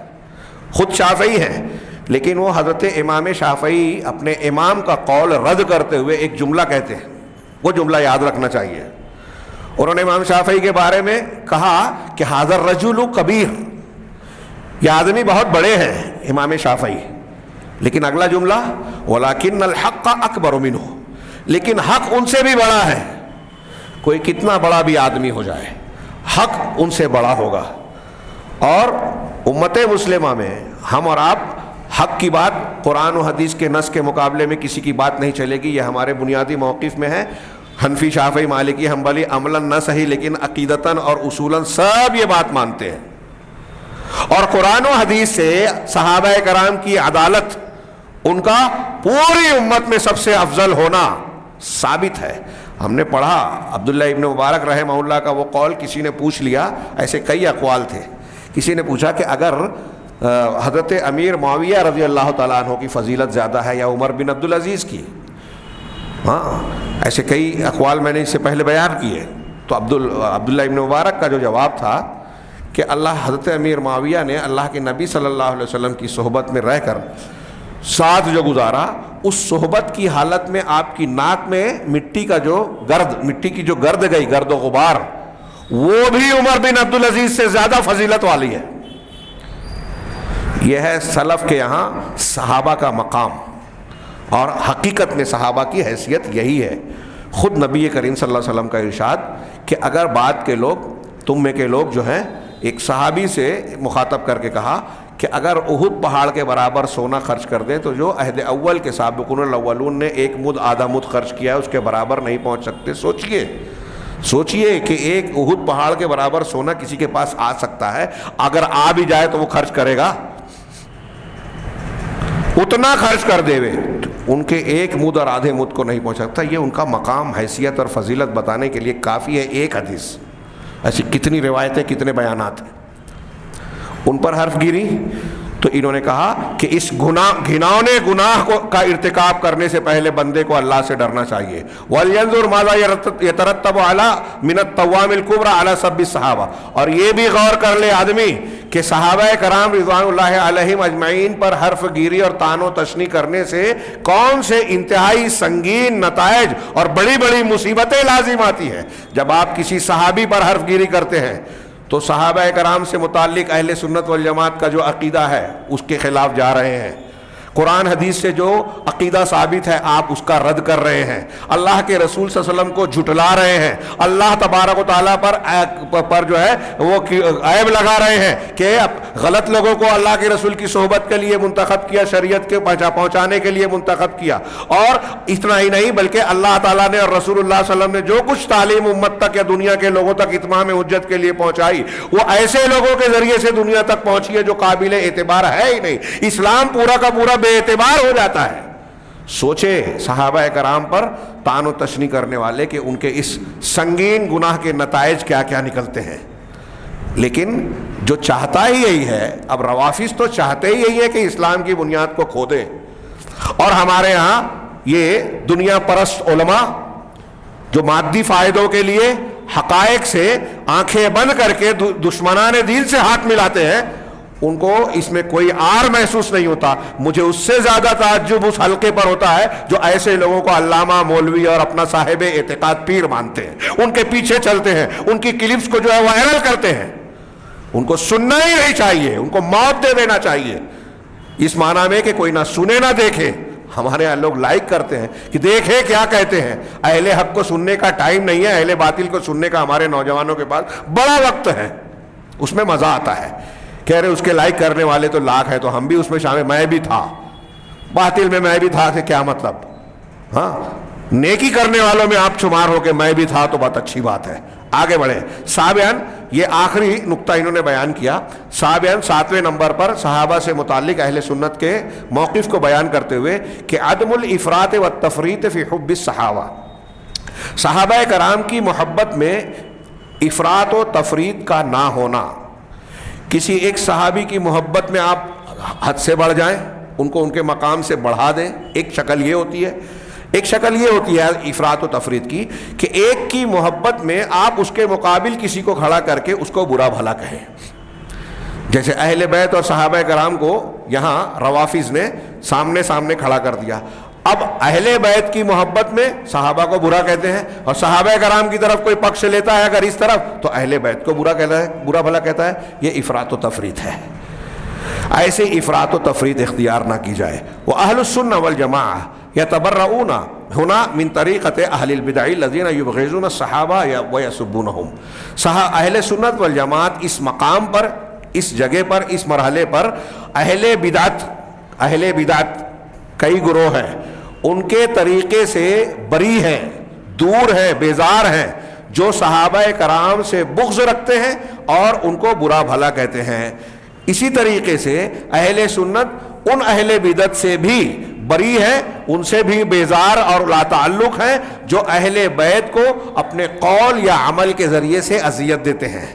خود شافعی ہیں، لیکن وہ حضرت امام شافعی اپنے امام کا قول رد کرتے ہوئے ایک جملہ کہتے ہیں، وہ جملہ یاد رکھنا چاہیے۔ انہوں نے امام شافعی کے بارے میں کہا کہ حاضر رجل کبیر، یہ آدمی بہت بڑے ہیں امام شافعی، لیکن اگلا جملہ وَلَكِنَّ الْحَقَّ أَكْبَرُ مِنْهُ، لیکن حق ان سے بھی بڑا ہے۔ کوئی کتنا بڑا بھی آدمی ہو جائے، حق ان سے بڑا ہوگا، اور امت مسلمہ میں ہم اور آپ حق کی بات قرآن و حدیث کے نص کے مقابلے میں کسی کی بات نہیں چلے گی، یہ ہمارے بنیادی موقف میں ہے۔ حنفی، شافعی، مالکی، حنبلی عملاً نہ صحیح لیکن عقیدتاً اور اصولاً سب یہ بات مانتے ہیں، اور قرآن و حدیث سے صحابہ کرام کی عدالت، ان کا پوری امت میں سب سے افضل ہونا ثابت ہے۔ ہم نے پڑھا عبداللہ ابن مبارک رحمہ اللہ کا وہ قول، کسی نے پوچھ لیا، ایسے کئی اقوال تھے، کسی نے پوچھا کہ اگر حضرت امیر معاویہ رضی اللہ تعالیٰ عنہ کی فضیلت زیادہ ہے یا عمر بن عبدالعزیز کی، ہاں ایسے کئی اقوال میں نے اس سے پہلے بیان کیے، تو عبداللہ ابن مبارک کا جو جواب تھا کہ حضرت امیر معاویہ نے اللہ کے نبی صلی اللہ علیہ وسلم کی صحبت میں رہ کر ساتھ جو گزارا، اس صحبت کی حالت میں آپ کی ناک میں مٹی کی جو گرد گئی، گرد و غبار، وہ بھی عمر بن عبدالعزیز سے زیادہ فضیلت والی ہے۔ یہ ہے سلف کے یہاں صحابہ کا مقام، اور حقیقت میں صحابہ کی حیثیت یہی ہے۔ خود نبی کریم صلی اللہ علیہ وسلم کا ارشاد کہ اگر بعد کے لوگ، تم میں کے لوگ جو ہیں، ایک صحابی سے مخاطب کر کے کہا کہ اگر احد پہاڑ کے برابر سونا خرچ کر دیں تو جو عہد اول کے سابقون الاولون نے ایک مد آدھا مد خرچ کیا ہے اس کے برابر نہیں پہنچ سکتے۔ سوچئے کہ ایک احد پہاڑ کے برابر سونا کسی کے پاس آ سکتا ہے، اگر آ بھی جائے تو وہ خرچ کرے گا، اتنا خرچ کر دے وے، ان کے ایک مد اور آدھے مد کو نہیں پہنچ سکتا۔ یہ ان کا مقام، حیثیت اور فضیلت بتانے کے لیے کافی ہے ایک حدیث۔ ایسی کتنی روایتیں، کتنے بیانات ہیں۔ ان پر حرف گیری تو انہوں نے کہا کہ اس گھناؤنے گناہ کا ارتکاب کرنے سے پہلے بندے کو اللہ سے ڈرنا چاہیے۔ وَلْيَنْظُرْ مَاذَا يَتَرَتَّبُ عَلَى مِنَ التَّوَّامِ الْكُبْرَى عَلَى سَبِّ الصَّحَابَہ، اور یہ بھی غور کر لے آدمی کہ صحابہ کرام رضوان اللہ علیہم اجمعین پر حرف گیری اور طعن و تشنیع کرنے سے کون سے انتہائی سنگین نتائج اور بڑی بڑی مصیبتیں لازم آتی ہیں۔ جب آپ کسی صحابی پر حرف گیری کرتے ہیں تو صحابہ کرام سے متعلق اہل سنت والجماعت کا جو عقیدہ ہے اس کے خلاف جا رہے ہیں۔ قرآن حدیث سے جو عقیدہ ثابت ہے آپ اس کا رد کر رہے ہیں، اللہ کے رسول صلی اللہ علیہ وسلم کو جھٹلا رہے ہیں، اللہ تبارک و تعالیٰ پر جو ہے وہ عیب لگا رہے ہیں کہ غلط لوگوں کو اللہ کے رسول کی صحبت کے لیے منتخب کیا، شریعت کے پہنچانے کے لیے منتخب کیا۔ اور اتنا ہی نہیں بلکہ اللہ تعالیٰ نے اور رسول اللہ صلی اللہ علیہ وسلم نے جو کچھ تعلیم امت تک یا دنیا کے لوگوں تک اتمام حجت کے لیے پہنچائی وہ ایسے لوگوں کے ذریعے سے دنیا تک پہنچی ہے جو قابل اعتبار ہے ہی نہیں۔ اسلام پورا کا پورا بے اعتبار ہو جاتا ہے۔ سوچے صحابہ کرام پر طعن و تشنیع کرنے والے کہ ان کے اس سنگین گناہ کے نتائج کیا کیا نکلتے ہیں۔ لیکن جو چاہتا ہی یہی ہے، اب روافظ تو چاہتے ہی یہی ہے کہ اسلام کی بنیاد کو کھو دیں، اور ہمارے ہاں یہ دنیا پرست علماء جو مادی فائدوں کے لیے حقائق سے آنکھیں بند کر کے دشمنان دین سے ہاتھ ملاتے ہیں، ان کو اس میں کوئی عار محسوس نہیں ہوتا۔ مجھے اس سے زیادہ تعجب اس حلقے پر ہوتا ہے جو ایسے لوگوں کو علامہ، مولوی اور اپنا صاحب اعتقاد پیر مانتے ہیں، ان کے پیچھے چلتے ہیں، ان کی کلپس کو جو ہے وائرل کرتے ہیں۔ ان کو سننا ہی نہیں چاہیے، ان کو موت دے دینا چاہیے، اس معنی میں کہ کوئی نہ سنے نہ دیکھے۔ ہمارے یہاں لوگ لائک کرتے ہیں کہ دیکھیں کیا کہتے ہیں۔ اہل حق کو سننے کا ٹائم نہیں ہے، اہل باطل کو سننے کا ہمارے نوجوانوں کے پاس بڑا وقت ہے، اس میں مزہ آتا ہے۔ کہہ رہے اس کے لائک کرنے والے تو لاکھ ہیں تو ہم بھی اس میں شامل، میں بھی تھا باطل میں، میں بھی تھا کہ کیا مطلب؟ ہاں، نیکی کرنے والوں میں آپ شمار ہو کے میں بھی تھا تو بہت اچھی بات ہے۔ آگے بڑھیں۔ سابعاً، یہ آخری نقطہ انہوں نے بیان کیا، سابعاً 7ویں نمبر پر صحابہ سے متعلق اہل سنت کے موقف کو بیان کرتے ہوئے کہ عدم الافراط والتفریط فی حب الصحابہ، صحابہ کرام کی محبت میں افراط و تفریط کا نہ ہونا۔ کسی ایک صحابی کی محبت میں آپ حد سے بڑھ جائیں، ان کو ان کے مقام سے بڑھا دیں، ایک شکل یہ ہوتی ہے۔ ایک شکل یہ ہوتی ہے افراط و تفریط کی کہ ایک کی محبت میں آپ اس کے مقابل کسی کو کھڑا کر کے اس کو برا بھلا کہیں، جیسے اہل بیت اور صحابہ کرام کو یہاں روافظ نے سامنے کھڑا کر دیا۔ اب اہل بیت کی محبت میں صحابہ کو برا کہتے ہیں، اور صحابہ کرام کی طرف کوئی پکش لیتا ہے اگر اس طرف تو اہل بیت کو برا کہتا ہے، برا بھلا کہتا ہے۔ یہ افراط و تفریط ہے۔ ایسے افراط و تفریط اختیار نہ کی جائے۔ وَأَهْلُ السُّنَّةِ وَالْجَمَاعَةِ يَتَبَرَّؤُونَ هُنَا مِنْ طَرِيقَةِ أَهْلِ الْبِدْعِ الَّذِينَ يُبْغِضُونَ الصَّحَابَةَ وَيَسُبُّونَهُمْ۔ اہل سنت والجماعت اس مقام پر، اس جگہ پر، اس مرحلے پر اہل بدعت کئی گروہ ہیں، ان کے طریقے سے بری ہیں، دور ہیں، بیزار ہیں، جو صحابہ کرام سے بغض رکھتے ہیں اور ان کو برا بھلا کہتے ہیں۔ اسی طریقے سے اہل سنت ان اہل بدعت سے بھی بری ہیں، ان سے بھی بیزار اور لا تعلق ہیں جو اہل بیت کو اپنے قول یا عمل کے ذریعے سے اذیت دیتے ہیں۔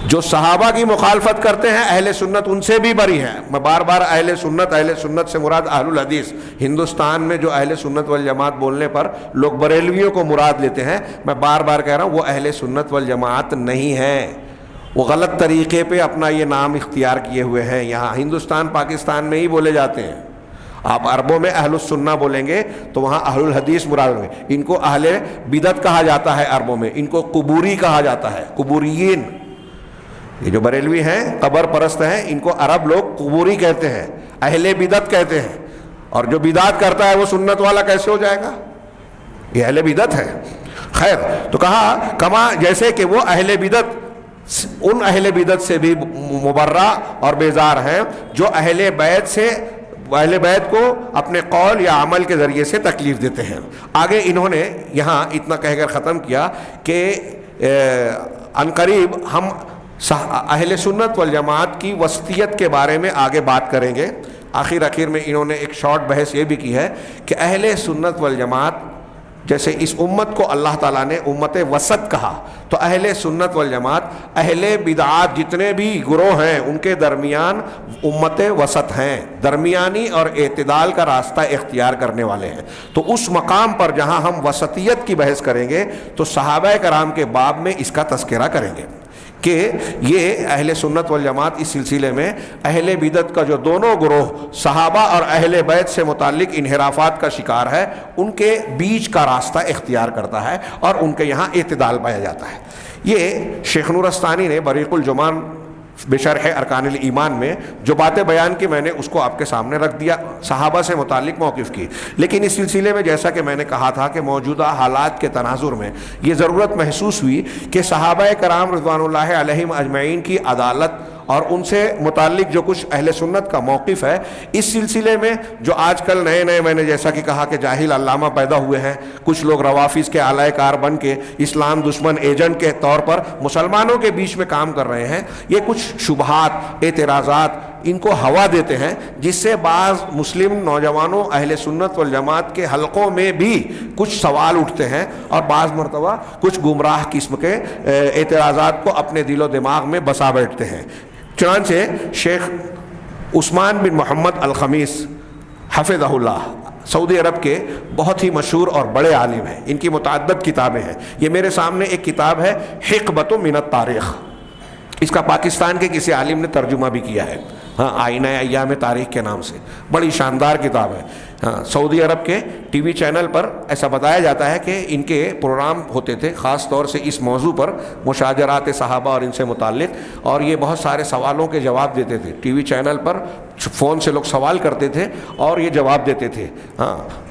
جو صحابہ کی مخالفت کرتے ہیں اہل سنت ان سے بھی بری ہیں. میں بار بار اہل سنت سے مراد اہل الحدیث. ہندوستان میں جو اہل سنت والجماعت بولنے پر لوگ بریلویوں کو مراد لیتے ہیں, میں بار بار کہہ رہا ہوں وہ اہل سنت والجماعت نہیں ہیں, وہ غلط طریقے پہ اپنا یہ نام اختیار کیے ہوئے ہیں. یہاں ہندوستان پاکستان میں ہی بولے جاتے ہیں. آپ عربوں میں اہل السنہ بولیں گے تو وہاں اہل الحدیث مراد ہوں گے. ان کو اہل بدعت کہا جاتا ہے عربوں میں, ان کو قبوری کہا جاتا ہے, قبوریین. یہ جو بریلوی ہیں قبر پرست ہیں ان کو عرب لوگ قبوری کہتے ہیں, اہل بدعت کہتے ہیں. اور جو بدعت کرتا ہے وہ سنت والا کیسے ہو جائے گا؟ یہ اہل بدعت ہے. خیر, تو کہا کما جیسے کہ وہ اہل بدعت ان اہل بدعت سے بھی مبرہ اور بیزار ہیں جو اہل بیت کو اپنے قول یا عمل کے ذریعے سے تکلیف دیتے ہیں. آگے انہوں نے یہاں اتنا کہہ کر ختم کیا کہ عنقریب ہم اہل سنت والجماعت کی وسطیت کے بارے میں آگے بات کریں گے. آخر میں انہوں نے ایک شارٹ بحث یہ بھی کی ہے کہ اہل سنت والجماعت جیسے اس امت کو اللہ تعالیٰ نے امت وسط کہا, تو اہل سنت والجماعت اہل بدعات جتنے بھی گروہ ہیں ان کے درمیان امت وسط ہیں, درمیانی اور اعتدال کا راستہ اختیار کرنے والے ہیں. تو اس مقام پر جہاں ہم وسطیت کی بحث کریں گے تو صحابہ کرام کے باب میں اس کا تذکرہ کریں گے کہ یہ اہل سنت والجماعت اس سلسلے میں اہل بدعت کا جو دونوں گروہ صحابہ اور اہل بیت سے متعلق انحرافات کا شکار ہے ان کے بیچ کا راستہ اختیار کرتا ہے اور ان کے یہاں اعتدال پایا جاتا ہے. یہ شیخ نورستانی نے بریق الجمان بشرح ارکان الایمان میں جو باتیں بیان کی میں نے اس کو آپ کے سامنے رکھ دیا, صحابہ سے متعلق موقف کی. لیکن اس سلسلے میں جیسا کہ میں نے کہا تھا کہ موجودہ حالات کے تناظر میں یہ ضرورت محسوس ہوئی کہ صحابہ کرام رضوان اللہ علیہم اجمعین کی عدالت اور ان سے متعلق جو کچھ اہل سنت کا موقف ہے اس سلسلے میں جو آج کل نئے میں نے جیسا کہ کہا کہ جاہل علامہ پیدا ہوئے ہیں, کچھ لوگ روافظ کے اعلی کار بن کے اسلام دشمن ایجنٹ کے طور پر مسلمانوں کے بیچ میں کام کر رہے ہیں, یہ کچھ شبہات اعتراضات ان کو ہوا دیتے ہیں جس سے بعض مسلم نوجوانوں اہل سنت والجماعت کے حلقوں میں بھی کچھ سوال اٹھتے ہیں اور بعض مرتبہ کچھ گمراہ قسم کے اعتراضات کو اپنے دل و دماغ میں بسا بیٹھتے ہیں. چنانچہ شیخ عثمان بن محمد الخمیس حفظہ اللہ سعودی عرب کے بہت ہی مشہور اور بڑے عالم ہیں, ان کی متعدد کتابیں ہیں. یہ میرے سامنے ایک کتاب ہے حقبۃ من التاریخ, اس کا پاکستان کے کسی عالم نے ترجمہ بھی کیا ہے, آئینہ ایام تاریخ کے نام سے, بڑی شاندار کتاب ہے. سعودی عرب کے ٹی وی چینل پر ایسا بتایا جاتا ہے کہ ان کے پروگرام ہوتے تھے خاص طور سے اس موضوع پر, مشاجرات صحابہ اور ان سے متعلق, اور یہ بہت سارے سوالوں کے جواب دیتے تھے. ٹی وی چینل پر فون سے لوگ سوال کرتے تھے اور یہ جواب دیتے تھے.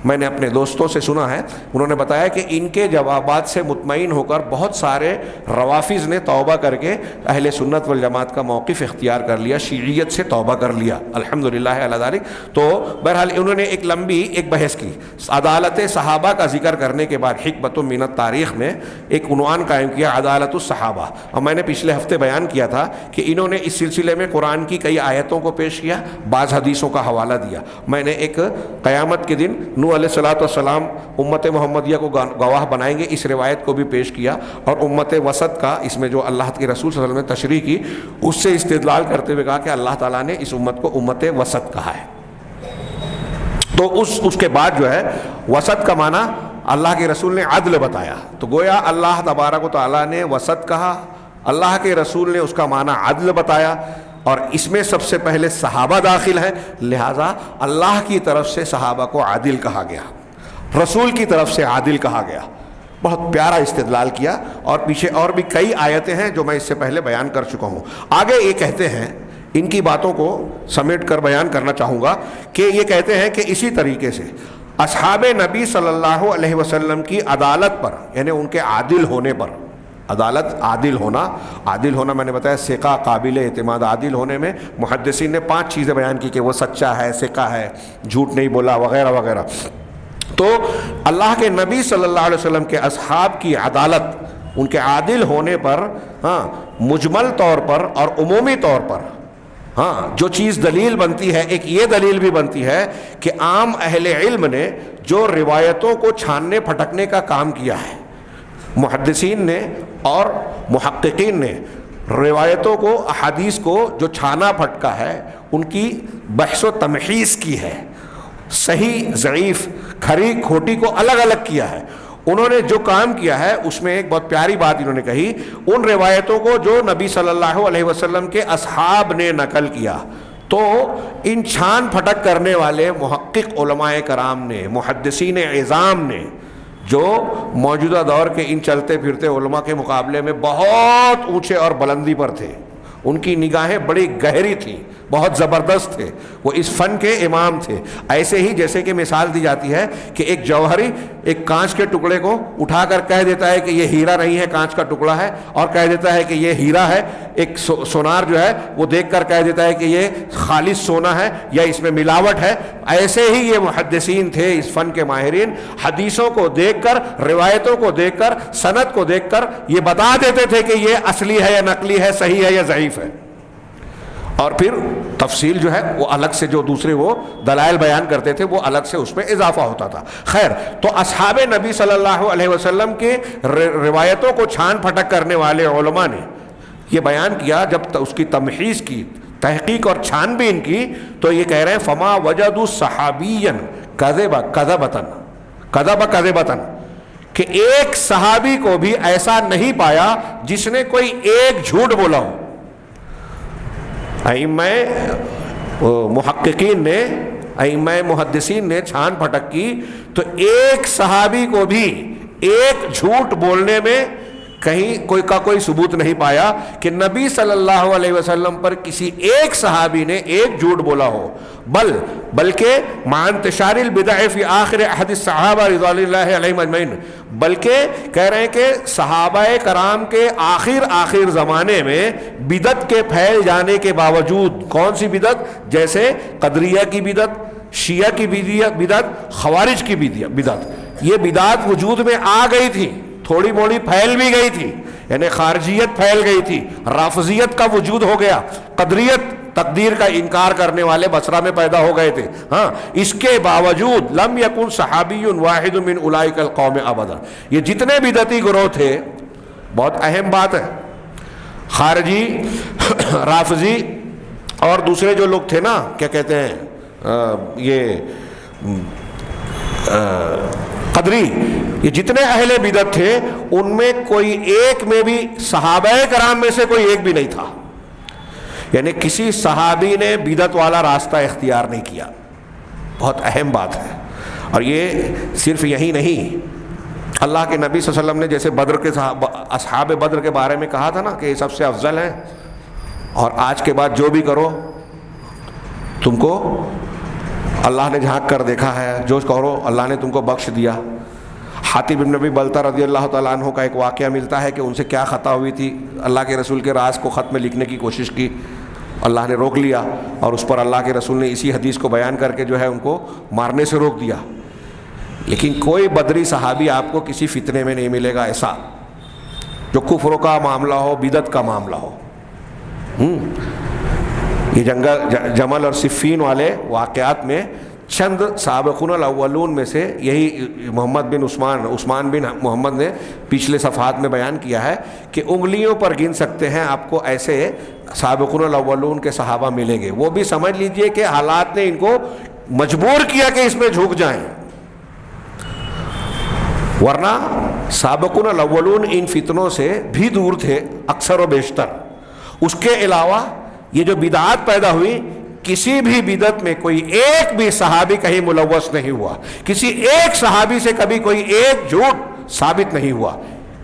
میں نے اپنے دوستوں سے سنا ہے, انہوں نے بتایا کہ ان کے جوابات سے مطمئن ہو کر بہت سارے روافظ نے توبہ کر کے اہل سنت والجماعت کا موقف اختیار کر لیا, شیعیت سے توبہ کر لیا, الحمدللہ علی ذالک. تو بہرحال انہوں نے ایک لمبی ایک بحث کی. عدالت صحابہ کا ذکر کرنے کے بعد حقبۃ من التاریخ میں ایک عنوان قائم کیا, عدالت الصحابہ. اور میں نے پچھلے ہفتے بیان کیا تھا کہ انہوں نے اس سلسلے میں قرآن کی کئی آیتوں کو پیش کیا, بعض حدیثوں کا حوالہ دیا. میں نے ایک قیامت کے دن نوح علیہ الصلوۃ والسلام امت محمدیہ کو گواہ بنائیں گے اس روایت کو بھی پیش کیا, اور امت وسط کا اس میں جو اللہ کے رسول صلی اللہ علیہ وسلم نے تشریح کی اس سے استدلال کرتے ہوئے کہا کہ اللہ تعالیٰ نے اس امت کو امت وسط کہا ہے. تو اس کے بعد جو ہے وسط کا معنی اللہ کے رسول نے عدل بتایا, تو گویا اللہ تبارک و تعالیٰ نے وسط کہا, اللہ کے رسول نے اس کا معنی عدل بتایا, اور اس میں سب سے پہلے صحابہ داخل ہیں, لہٰذا اللہ کی طرف سے صحابہ کو عادل کہا گیا, رسول کی طرف سے عادل کہا گیا. بہت پیارا استدلال کیا, اور پیچھے اور بھی کئی آیتیں ہیں جو میں اس سے پہلے بیان کر چکا ہوں. آگے یہ کہتے ہیں, ان کی باتوں کو سمیٹ کر بیان کرنا چاہوں گا, کہ یہ کہتے ہیں کہ اسی طریقے سے اصحاب نبی صلی اللہ علیہ وسلم کی عدالت پر, یعنی ان کے عادل ہونے پر, عدالت عادل ہونا میں نے بتایا ثقہ قابل اعتماد. عادل ہونے میں محدثین نے 5 چیزیں بیان کی کہ وہ سچا ہے, ثقہ ہے, جھوٹ نہیں بولا, وغیرہ وغیرہ. تو اللہ کے نبی صلی اللہ علیہ وسلم کے اصحاب کی عدالت, ان کے عادل ہونے پر مجمل طور پر اور عمومی طور پر جو چیز دلیل بنتی ہے, ایک یہ دلیل بھی بنتی ہے کہ عام اہل علم نے جو روایتوں کو چھاننے پھٹکنے کا کام کیا ہے, محدثین نے اور محققین نے روایتوں کو، احادیث کو جو چھانا پھٹکا ہے، ان کی بحث و تمحیص کی ہے، صحیح ضعیف کھری کھوٹی کو الگ الگ کیا ہے۔ انہوں نے جو کام کیا ہے اس میں ایک بہت پیاری بات انہوں نے کہی، ان روایتوں کو جو نبی صلی اللہ علیہ وسلم کے اصحاب نے نقل کیا، تو ان چھان پھٹک کرنے والے محقق علماء کرام نے، محدثین عظام نے، جو موجودہ دور کے ان چلتے پھرتے علماء کے مقابلے میں بہت اونچے اور بلندی پر تھے، ان کی نگاہیں بڑی گہری تھیں، بہت زبردست تھے، وہ اس فن کے امام تھے۔ ایسے ہی جیسے کہ مثال دی جاتی ہے کہ ایک جوہری ایک کانچ کے ٹکڑے کو اٹھا کر کہہ دیتا ہے کہ یہ ہیرا نہیں ہے، کانچ کا ٹکڑا ہے، اور کہہ دیتا ہے کہ یہ ہیرا ہے۔ ایک سونار جو ہے وہ دیکھ کر کہہ دیتا ہے کہ یہ خالص سونا ہے یا اس میں ملاوٹ ہے۔ ایسے ہی یہ محدثین تھے، اس فن کے ماہرین، حدیثوں کو دیکھ کر، روایتوں کو دیکھ کر، سند کو دیکھ کر یہ بتا دیتے تھے کہ یہ اصلی ہے یا نقلی ہے، صحیح ہے یا ضعیف ہے، اور پھر تفصیل جو ہے وہ الگ سے جو دوسرے وہ دلائل بیان کرتے تھے وہ الگ سے اس میں اضافہ ہوتا تھا۔ خیر، تو اصحاب نبی صلی اللہ علیہ وسلم کے روایتوں کو چھان پھٹک کرنے والے علماء نے یہ بیان کیا، جب اس کی تمحیص کی، تحقیق اور چھان بین کی، تو یہ کہہ رہے ہیں فما وجدوا صحابیا کذبا کہ ایک صحابی کو بھی ایسا نہیں پایا جس نے کوئی ایک جھوٹ بولا ہو۔ ائمہ محققین نے، ائمہ محدثین نے چھان پھٹک کی تو ایک صحابی کو بھی ایک جھوٹ بولنے میں کہیں کوئی ثبوت نہیں پایا کہ نبی صلی اللہ علیہ وسلم پر کسی ایک صحابی نے ایک جھوٹ بولا ہو، بلکہ مع انتشار البدع فی آخر عہد الصحابہ رضوان اللہ علیہم اجمعین، بلکہ کہہ رہے ہیں کہ صحابہ کرام کے آخر زمانے میں بدعت کے پھیل جانے کے باوجود، کون سی بدعت؟ جیسے قدریہ کی بدعت، شیعہ کی بدعت، خوارج کی بدعت، یہ بدعت وجود میں آ گئی تھی، تھوڑی موڑی پھیل بھی گئی تھی، یعنی خارجیت پھیل گئی تھی، رافضیت کا وجود ہو گیا، قدریت، تقدیر کا انکار کرنے والے بصرہ میں پیدا ہو گئے تھے۔ ہاں، اس کے باوجود لم یکن صحابی واحد من اولئک القوم ابدا، یہ جتنے بدعتی گروہ تھے، بہت اہم بات ہے، خارجی، رافضی اور دوسرے جو لوگ تھے نا، کیا کہتے ہیں یہ قدری، یہ جتنے اہل بدعت تھے ان میں کوئی ایک میں بھی صحابہ کرام میں سے کوئی ایک بھی نہیں تھا، یعنی کسی صحابی نے بدعت والا راستہ اختیار نہیں کیا۔ بہت اہم بات ہے، اور یہ صرف یہی نہیں، اللہ کے نبی صلی اللہ علیہ وسلم نے جیسے بدر کے اصحاب بدر کے بارے میں کہا تھا نا کہ یہ سب سے افضل ہیں، اور آج کے بعد جو بھی کرو تم کو اللہ نے جھانک کر دیکھا ہے، جو کرو اللہ نے تم کو بخش دیا۔ حاتب بن نبی بلتہ رضی اللہ تعالیٰ عنہ کا ایک واقعہ ملتا ہے کہ ان سے کیا خطا ہوئی تھی، اللہ کے رسول کے راز کو خط میں لکھنے کی کوشش کی، اللہ نے روک لیا، اور اس پر اللہ کے رسول نے اسی حدیث کو بیان کر کے جو ہے ان کو مارنے سے روک دیا۔ لیکن کوئی بدری صحابی آپ کو کسی فتنے میں نہیں ملے گا ایسا جو کفر کا معاملہ ہو، بدعت کا معاملہ ہو۔ یہ جمل اور صفین والے واقعات میں چند سابقون الاولون میں سے یہی محمد بن عثمان بن محمد نے پچھلے صفحات میں بیان کیا ہے کہ انگلیوں پر گن سکتے ہیں آپ کو ایسے سابقون الاولون کے صحابہ ملیں گے، وہ بھی سمجھ لیجئے کہ حالات نے ان کو مجبور کیا کہ اس میں جھک جائیں، ورنہ سابقون الاولون ان فتنوں سے بھی دور تھے اکثر و بیشتر۔ اس کے علاوہ یہ جو بدعات پیدا ہوئی، کسی بھی بدعت میں کوئی ایک بھی صحابی کہیں ملوث نہیں ہوا، کسی ایک صحابی سے کبھی کوئی ایک جھوٹ ثابت نہیں ہوا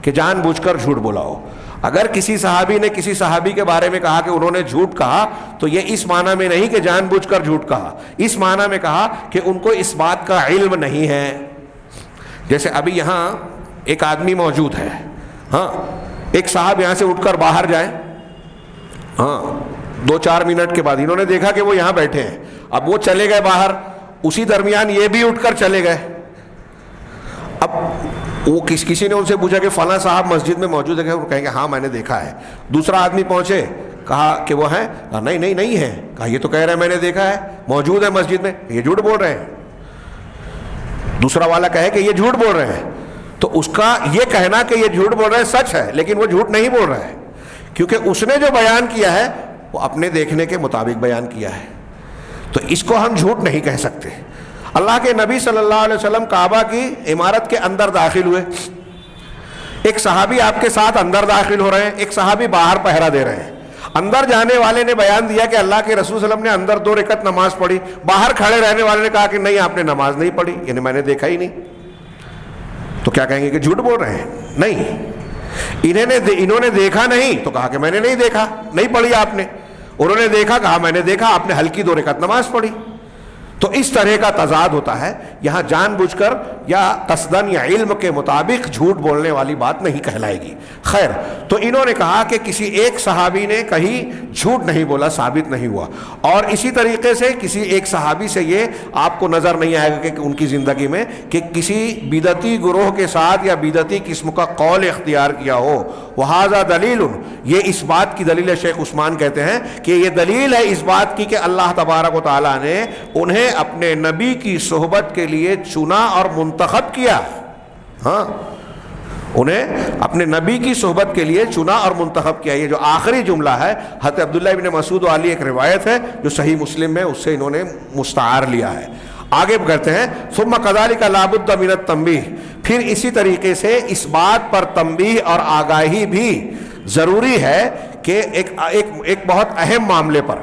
کہ جان بوجھ کر جھوٹ بولا ہو۔ اگر کسی صحابی نے کسی صحابی کے بارے میں کہا کہ انہوں نے جھوٹ کہا، تو یہ اس معنی میں نہیں کہ جان بوجھ کر جھوٹ کہا، اس معنی میں کہا کہ ان کو اس بات کا علم نہیں ہے۔ جیسے ابھی یہاں ایک آدمی موجود ہے، ہاں، ایک صاحب یہاں سے اٹھ کر باہر جائیں، ہاں، 2-4 منٹ کے بعد انہوں نے دیکھا کہ وہ یہاں بیٹھے ہیں، اب وہ چلے گئے باہر، اسی درمیان یہ بھی اٹھ کر چلے گئے۔ اب وہ کسی نے ان سے پوچھا کہ فلاں صاحب مسجد میں موجود ہے، وہ کہیں گے ہاں میں نے دیکھا ہے۔ دوسرا آدمی پہنچے، کہا کہ وہ ہیں، نہیں ہے، کہا یہ تو کہہ رہے ہیں میں نے دیکھا ہے، موجود ہے مسجد میں، یہ جھوٹ بول رہے ہیں۔ دوسرا والا کہے کہ یہ جھوٹ بول رہے ہیں، تو اس کا یہ کہنا کہ یہ جھوٹ بول رہے ہیں سچ ہے، لیکن وہ جھوٹ نہیں بول رہے ہیں، کیونکہ اس نے جو بیان کیا ہے وہ اپنے دیکھنے کے مطابق بیان کیا ہے، تو اس کو ہم جھوٹ نہیں کہہ سکتے۔ اللہ کے نبی صلی اللہ علیہ وسلم کعبہ کی عمارت کے اندر داخل ہوئے، ایک صحابی آپ کے ساتھ اندر داخل ہو رہے ہیں، ایک صحابی باہر پہرا دے رہے ہیں۔ اندر جانے والے نے بیان دیا کہ اللہ کے رسول صلی اللہ علیہ وسلم نے اندر 2 رکعت نماز پڑھی، باہر کھڑے رہنے والے نے کہا کہ نہیں آپ نے نماز نہیں پڑھی، یعنی میں نے دیکھا ہی نہیں۔ تو کیا کہیں گے کہ جھوٹ بول رہے ہیں؟ نہیں، انہوں نے دیکھا نہیں تو کہا کہ میں نے نہیں دیکھا، نہیں پڑھی آپ نے۔ انہوں نے دیکھا، کہا میں نے دیکھا، آپ نے ہلکی 2 رکعت نماز پڑھی۔ تو اس طرح کا تضاد ہوتا ہے، یہاں جان بوجھ کر یا قصدن یا علم کے مطابق جھوٹ بولنے والی بات نہیں کہلائے گی۔ خیر، تو انہوں نے کہا کہ کسی ایک صحابی نے کہیں جھوٹ نہیں بولا، ثابت نہیں ہوا، اور اسی طریقے سے کسی ایک صحابی سے یہ آپ کو نظر نہیں آئے گا کہ ان کی زندگی میں کہ کسی بدعتی گروہ کے ساتھ یا بدعتی قسم کا قول اختیار کیا ہو۔ وہذا دلیل، یہ اس بات کی دلیل ہے، شیخ عثمان کہتے ہیں کہ یہ دلیل ہے اس بات کی کہ اللہ تبارک و تعالیٰ نے انہیں اپنے نبی کی صحبت کے لیے چنا اور منتخب کیا۔ ہاں، انہیں اپنے نبی کی صحبت کے لیے چنا اور منتخب کیا۔ یہ جو آخری جملہ ہے حضرت عبداللہ ابن مسعود والی ایک روایت ہے جو صحیح مسلم میں، اس سے انہوں نے مستعار لیا ہے۔ آگے کہتے ہیں ثم كذلك لا بد من التنبیہ، پھر اسی طریقے سے اس بات پر تنبیہ اور آگاہی بھی ضروری ہے کہ ایک بہت اہم معاملے پر،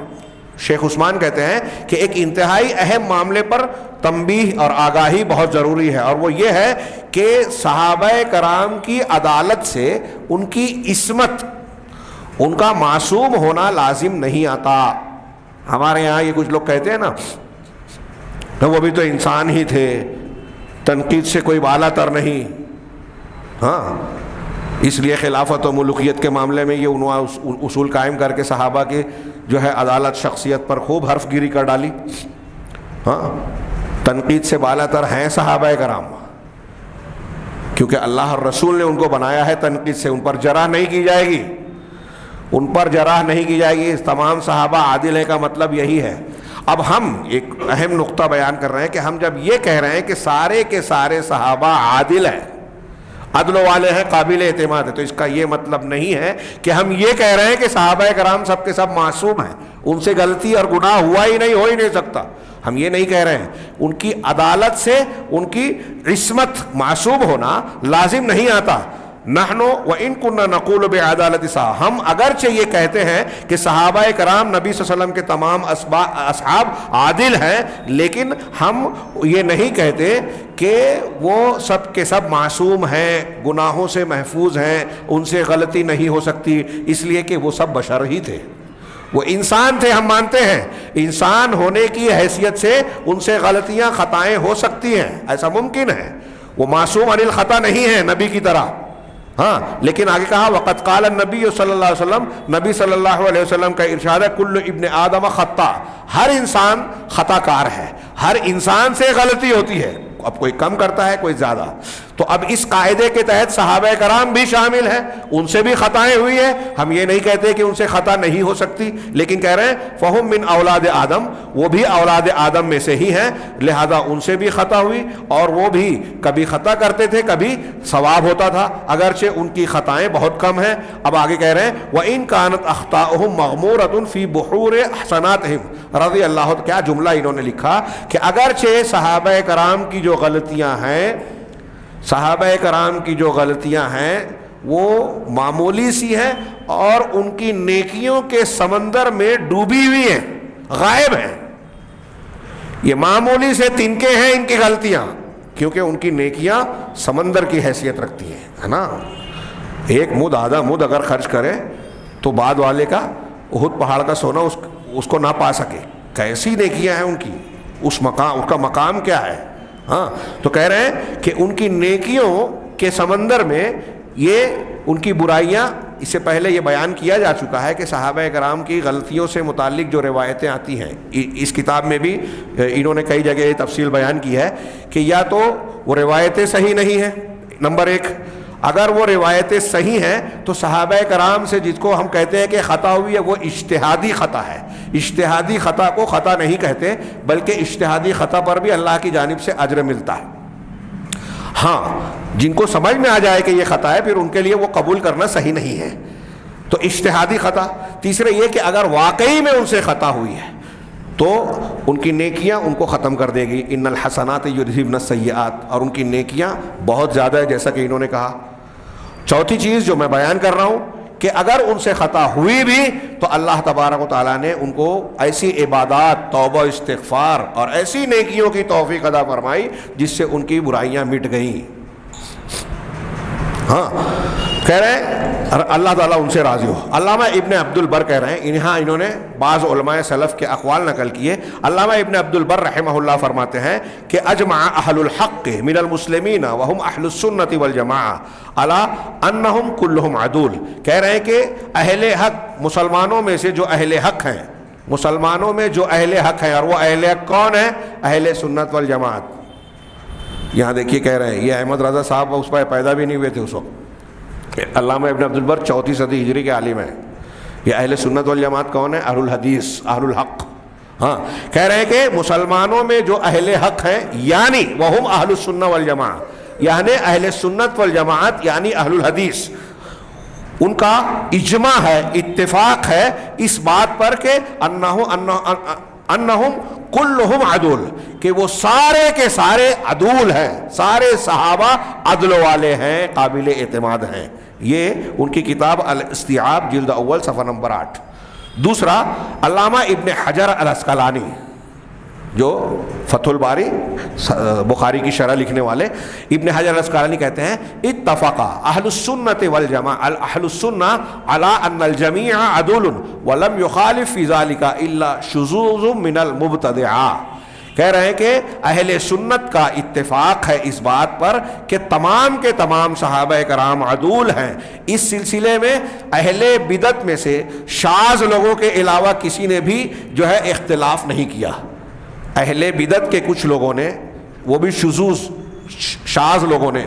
شیخ عثمان کہتے ہیں کہ ایک انتہائی اہم معاملے پر تنبیہ اور آگاہی بہت ضروری ہے، اور وہ یہ ہے کہ صحابہ کرام کی عدالت سے ان کی عصمت، ان کا معصوم ہونا لازم نہیں آتا۔ ہمارے یہاں یہ کچھ لوگ کہتے ہیں نا وہ بھی تو انسان ہی تھے، تنقید سے کوئی بالا تر نہیں، ہاں اس لیے خلافت و ملوکیت کے معاملے میں یہ انہوں اصول قائم کر کے صحابہ کے جو ہے عدالت شخصیت پر خوب حرف گیری کر ڈالی۔ ہاں، تنقید سے بالا تر ہیں صحابہ کرام، کیونکہ اللہ اور رسول نے ان کو بنایا ہے تنقید سے، ان پر جرح نہیں کی جائے گی، ان پر جرح نہیں کی جائے گی۔ تمام صحابہ عادل ہیں کا مطلب یہی ہے۔ اب ہم ایک اہم نقطہ بیان کر رہے ہیں کہ ہم جب یہ کہہ رہے ہیں کہ سارے کے سارے صحابہ عادل ہیں، عدل والے ہیں، قابل اعتماد ہے، تو اس کا یہ مطلب نہیں ہے کہ ہم یہ کہہ رہے ہیں کہ صحابہ کرام سب کے سب معصوم ہیں، ان سے غلطی اور گناہ ہوا ہی نہیں، ہو ہی نہیں سکتا۔ ہم یہ نہیں کہہ رہے ہیں، ان کی عدالت سے ان کی عصمت، معصوم ہونا لازم نہیں آتا۔ نحن وإن كنا نقول بعدالت صحابہ، ہم اگرچہ یہ کہتے ہیں کہ صحابہ کرام نبی صلی اللہ علیہ وسلم کے تمام اصحاب عادل ہیں، لیکن ہم یہ نہیں کہتے کہ وہ سب کے سب معصوم ہیں، گناہوں سے محفوظ ہیں، ان سے غلطی نہیں ہو سکتی، اس لیے کہ وہ سب بشر ہی تھے، وہ انسان تھے۔ ہم مانتے ہیں انسان ہونے کی حیثیت سے ان سے غلطیاں، خطائیں ہو سکتی ہیں، ایسا ممکن ہے، وہ معصوم عن الخطا نہیں ہے نبی کی طرح۔ ہاں، لیکن آگے کہا وقد قال النبی صلی اللہ علیہ وسلم، نبی صلی اللہ علیہ وسلم کا ارشاد ہے کل ابن آدم خطا، ہر انسان خطا کار ہے، ہر انسان سے غلطی ہوتی ہے، اب کوئی کم کرتا ہے کوئی زیادہ۔ تو اب اس قاعدے کے تحت صحابہ کرام بھی شامل ہیں، ان سے بھی خطائیں ہوئی ہیں، ہم یہ نہیں کہتے کہ ان سے خطا نہیں ہو سکتی، لیکن کہہ رہے ہیں فہم من اولاد آدم، وہ بھی اولاد آدم میں سے ہی ہیں، لہذا ان سے بھی خطا ہوئی، اور وہ بھی کبھی خطا کرتے تھے، کبھی ثواب ہوتا تھا، اگرچہ ان کی خطائیں بہت کم ہیں۔ اب آگے کہہ رہے ہیں وَإِن كَانَتْ أَخْطَاؤُهُمْ مَغْمُورَةٌ فِي بُحُورِ حَسَنَاتِهِمْ، رضی اللہ، کیا جملہ انہوں نے لکھا کہ اگرچہ صحابہ کرام کی جو غلطیاں ہیں، صحابہ کرام کی جو غلطیاں ہیں وہ معمولی سی ہیں، اور ان کی نیکیوں کے سمندر میں ڈوبی ہوئی ہیں، غائب ہیں، یہ معمولی سے تنکے ہیں ان کی غلطیاں، کیونکہ ان کی نیکیاں سمندر کی حیثیت رکھتی ہیں، ہے نا۔ ایک مد آدھا مد اگر خرچ کرے تو بعد والے کا احد پہاڑ کا سونا اس کو نہ پا سکے، کیسی نیکیاں ہیں ان کی، اس کا مقام کیا ہے۔ ہاں، تو کہہ رہے ہیں کہ ان کی نیکیوں کے سمندر میں یہ ان کی برائیاں، اس سے پہلے یہ بیان کیا جا چکا ہے کہ صحابہ کرام کی غلطیوں سے متعلق جو روایتیں آتی ہیں، اس کتاب میں بھی انہوں نے کئی جگہ یہ تفصیل بیان کی ہے کہ یا تو وہ روایتیں صحیح نہیں ہیں، نمبر ایک، اگر وہ روایتیں صحیح ہیں تو صحابہ کرام سے جس کو ہم کہتے ہیں کہ خطا ہوئی ہے وہ اجتہادی خطا ہے، اجتہادی خطا کو خطا نہیں کہتے، بلکہ اجتہادی خطا پر بھی اللہ کی جانب سے اجر ملتا ہے۔ ہاں، جن کو سمجھ میں آ جائے کہ یہ خطا ہے پھر ان کے لیے وہ قبول کرنا صحیح نہیں ہے، تو اجتہادی خطا. تیسرے یہ کہ اگر واقعی میں ان سے خطا ہوئی ہے تو ان کی نیکیاں ان کو ختم کر دے گی. ان الحسنات یذہبن السیئات، اور ان کی نیکیاں بہت زیادہ ہے جیسا کہ انہوں نے کہا. چوتھی چیز جو میں بیان کر رہا ہوں کہ اگر ان سے خطا ہوئی بھی تو اللہ تبارک و تعالیٰ نے ان کو ایسی عبادات، توبہ، استغفار اور ایسی نیکیوں کی توفیق عطا فرمائی جس سے ان کی برائیاں مٹ گئیں. ہاں کہہ رہے ہیں اللہ تعالیٰ ان سے راضی ہو. علامہ ابن عبد البر کہہ رہے ہیں، انہوں نے بعض علماء سلف کے اقوال نقل کیے. علامہ ابن عبد البر رحمہ اللہ فرماتے ہیں کہ اجمع اہل الحق من المسلمین وهم اہل السنت والجماعہ علی انہم کلہم عدول. کہہ رہے ہیں کہ اہل حق مسلمانوں میں سے جو اہل حق ہیں، مسلمانوں میں جو اہل حق ہیں، اور وہ اہل حق کون ہیں؟ اہل سنت والجماعت. یہاں دیکھیے کہہ رہے ہیں، یہ احمد رضا صاحب اس پر پیدا بھی نہیں ہوئے تھے اس وقت. علامہ ابن عبد البر 34 صدی ہجری کے عالم ہیں. یہ اہل سنت والجماعت کون ہے؟ اہل الحدیث، اہل الحق. ہاں کہہ رہے ہیں کہ مسلمانوں میں جو اہل حق ہیں یعنی وہم اہل السنہ والجماعہ، یعنی اہل سنت والجماعت یعنی اہل الحدیث، ان کا اجماع ہے، اتفاق ہے اس بات پر کہ انہم کلہم عدول، کہ وہ سارے کے سارے عدول ہیں، سارے صحابہ عدل والے ہیں، قابل اعتماد ہیں. یہ ان کی کتاب الاستیعاب جلد اول صفحہ نمبر 8. دوسرا علامہ ابن حجر العسقلانی جو فتح الباری بخاری کی شرح لکھنے والے، ابن حجر العسقلانی کہتے ہیں اتفق اہل السنت والجماعہ اہل السنہ علی ان الجمیع عدول ولم یخالف فی ذلک الا شذوذ من المبتدعہ. کہہ رہے ہیں کہ اہل سنت کا اتفاق ہے اس بات پر کہ تمام کے تمام صحابہ کرام عدول ہیں. اس سلسلے میں اہل بدعت میں سے شاذ لوگوں کے علاوہ کسی نے بھی جو ہے اختلاف نہیں کیا. اہل بدعت کے کچھ لوگوں نے، وہ بھی شذوذ شاذ لوگوں نے،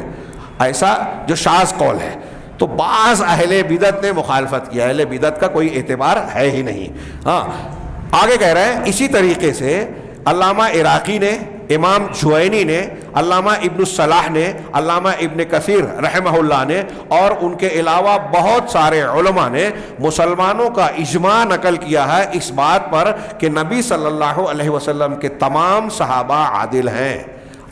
ایسا جو شاذ قول ہے، تو بعض اہل بدعت نے مخالفت کیا. اہل بدعت کا کوئی اعتبار ہے ہی نہیں. ہاں آگے کہہ رہے ہیں اسی طریقے سے علامہ عراقی نے، امام جوینی نے، علامہ ابن الصلاح نے، علامہ ابن کثیر رحمہ اللہ نے اور ان کے علاوہ بہت سارے علماء نے مسلمانوں کا اجماع نقل کیا ہے اس بات پر کہ نبی صلی اللہ علیہ وسلم کے تمام صحابہ عادل ہیں.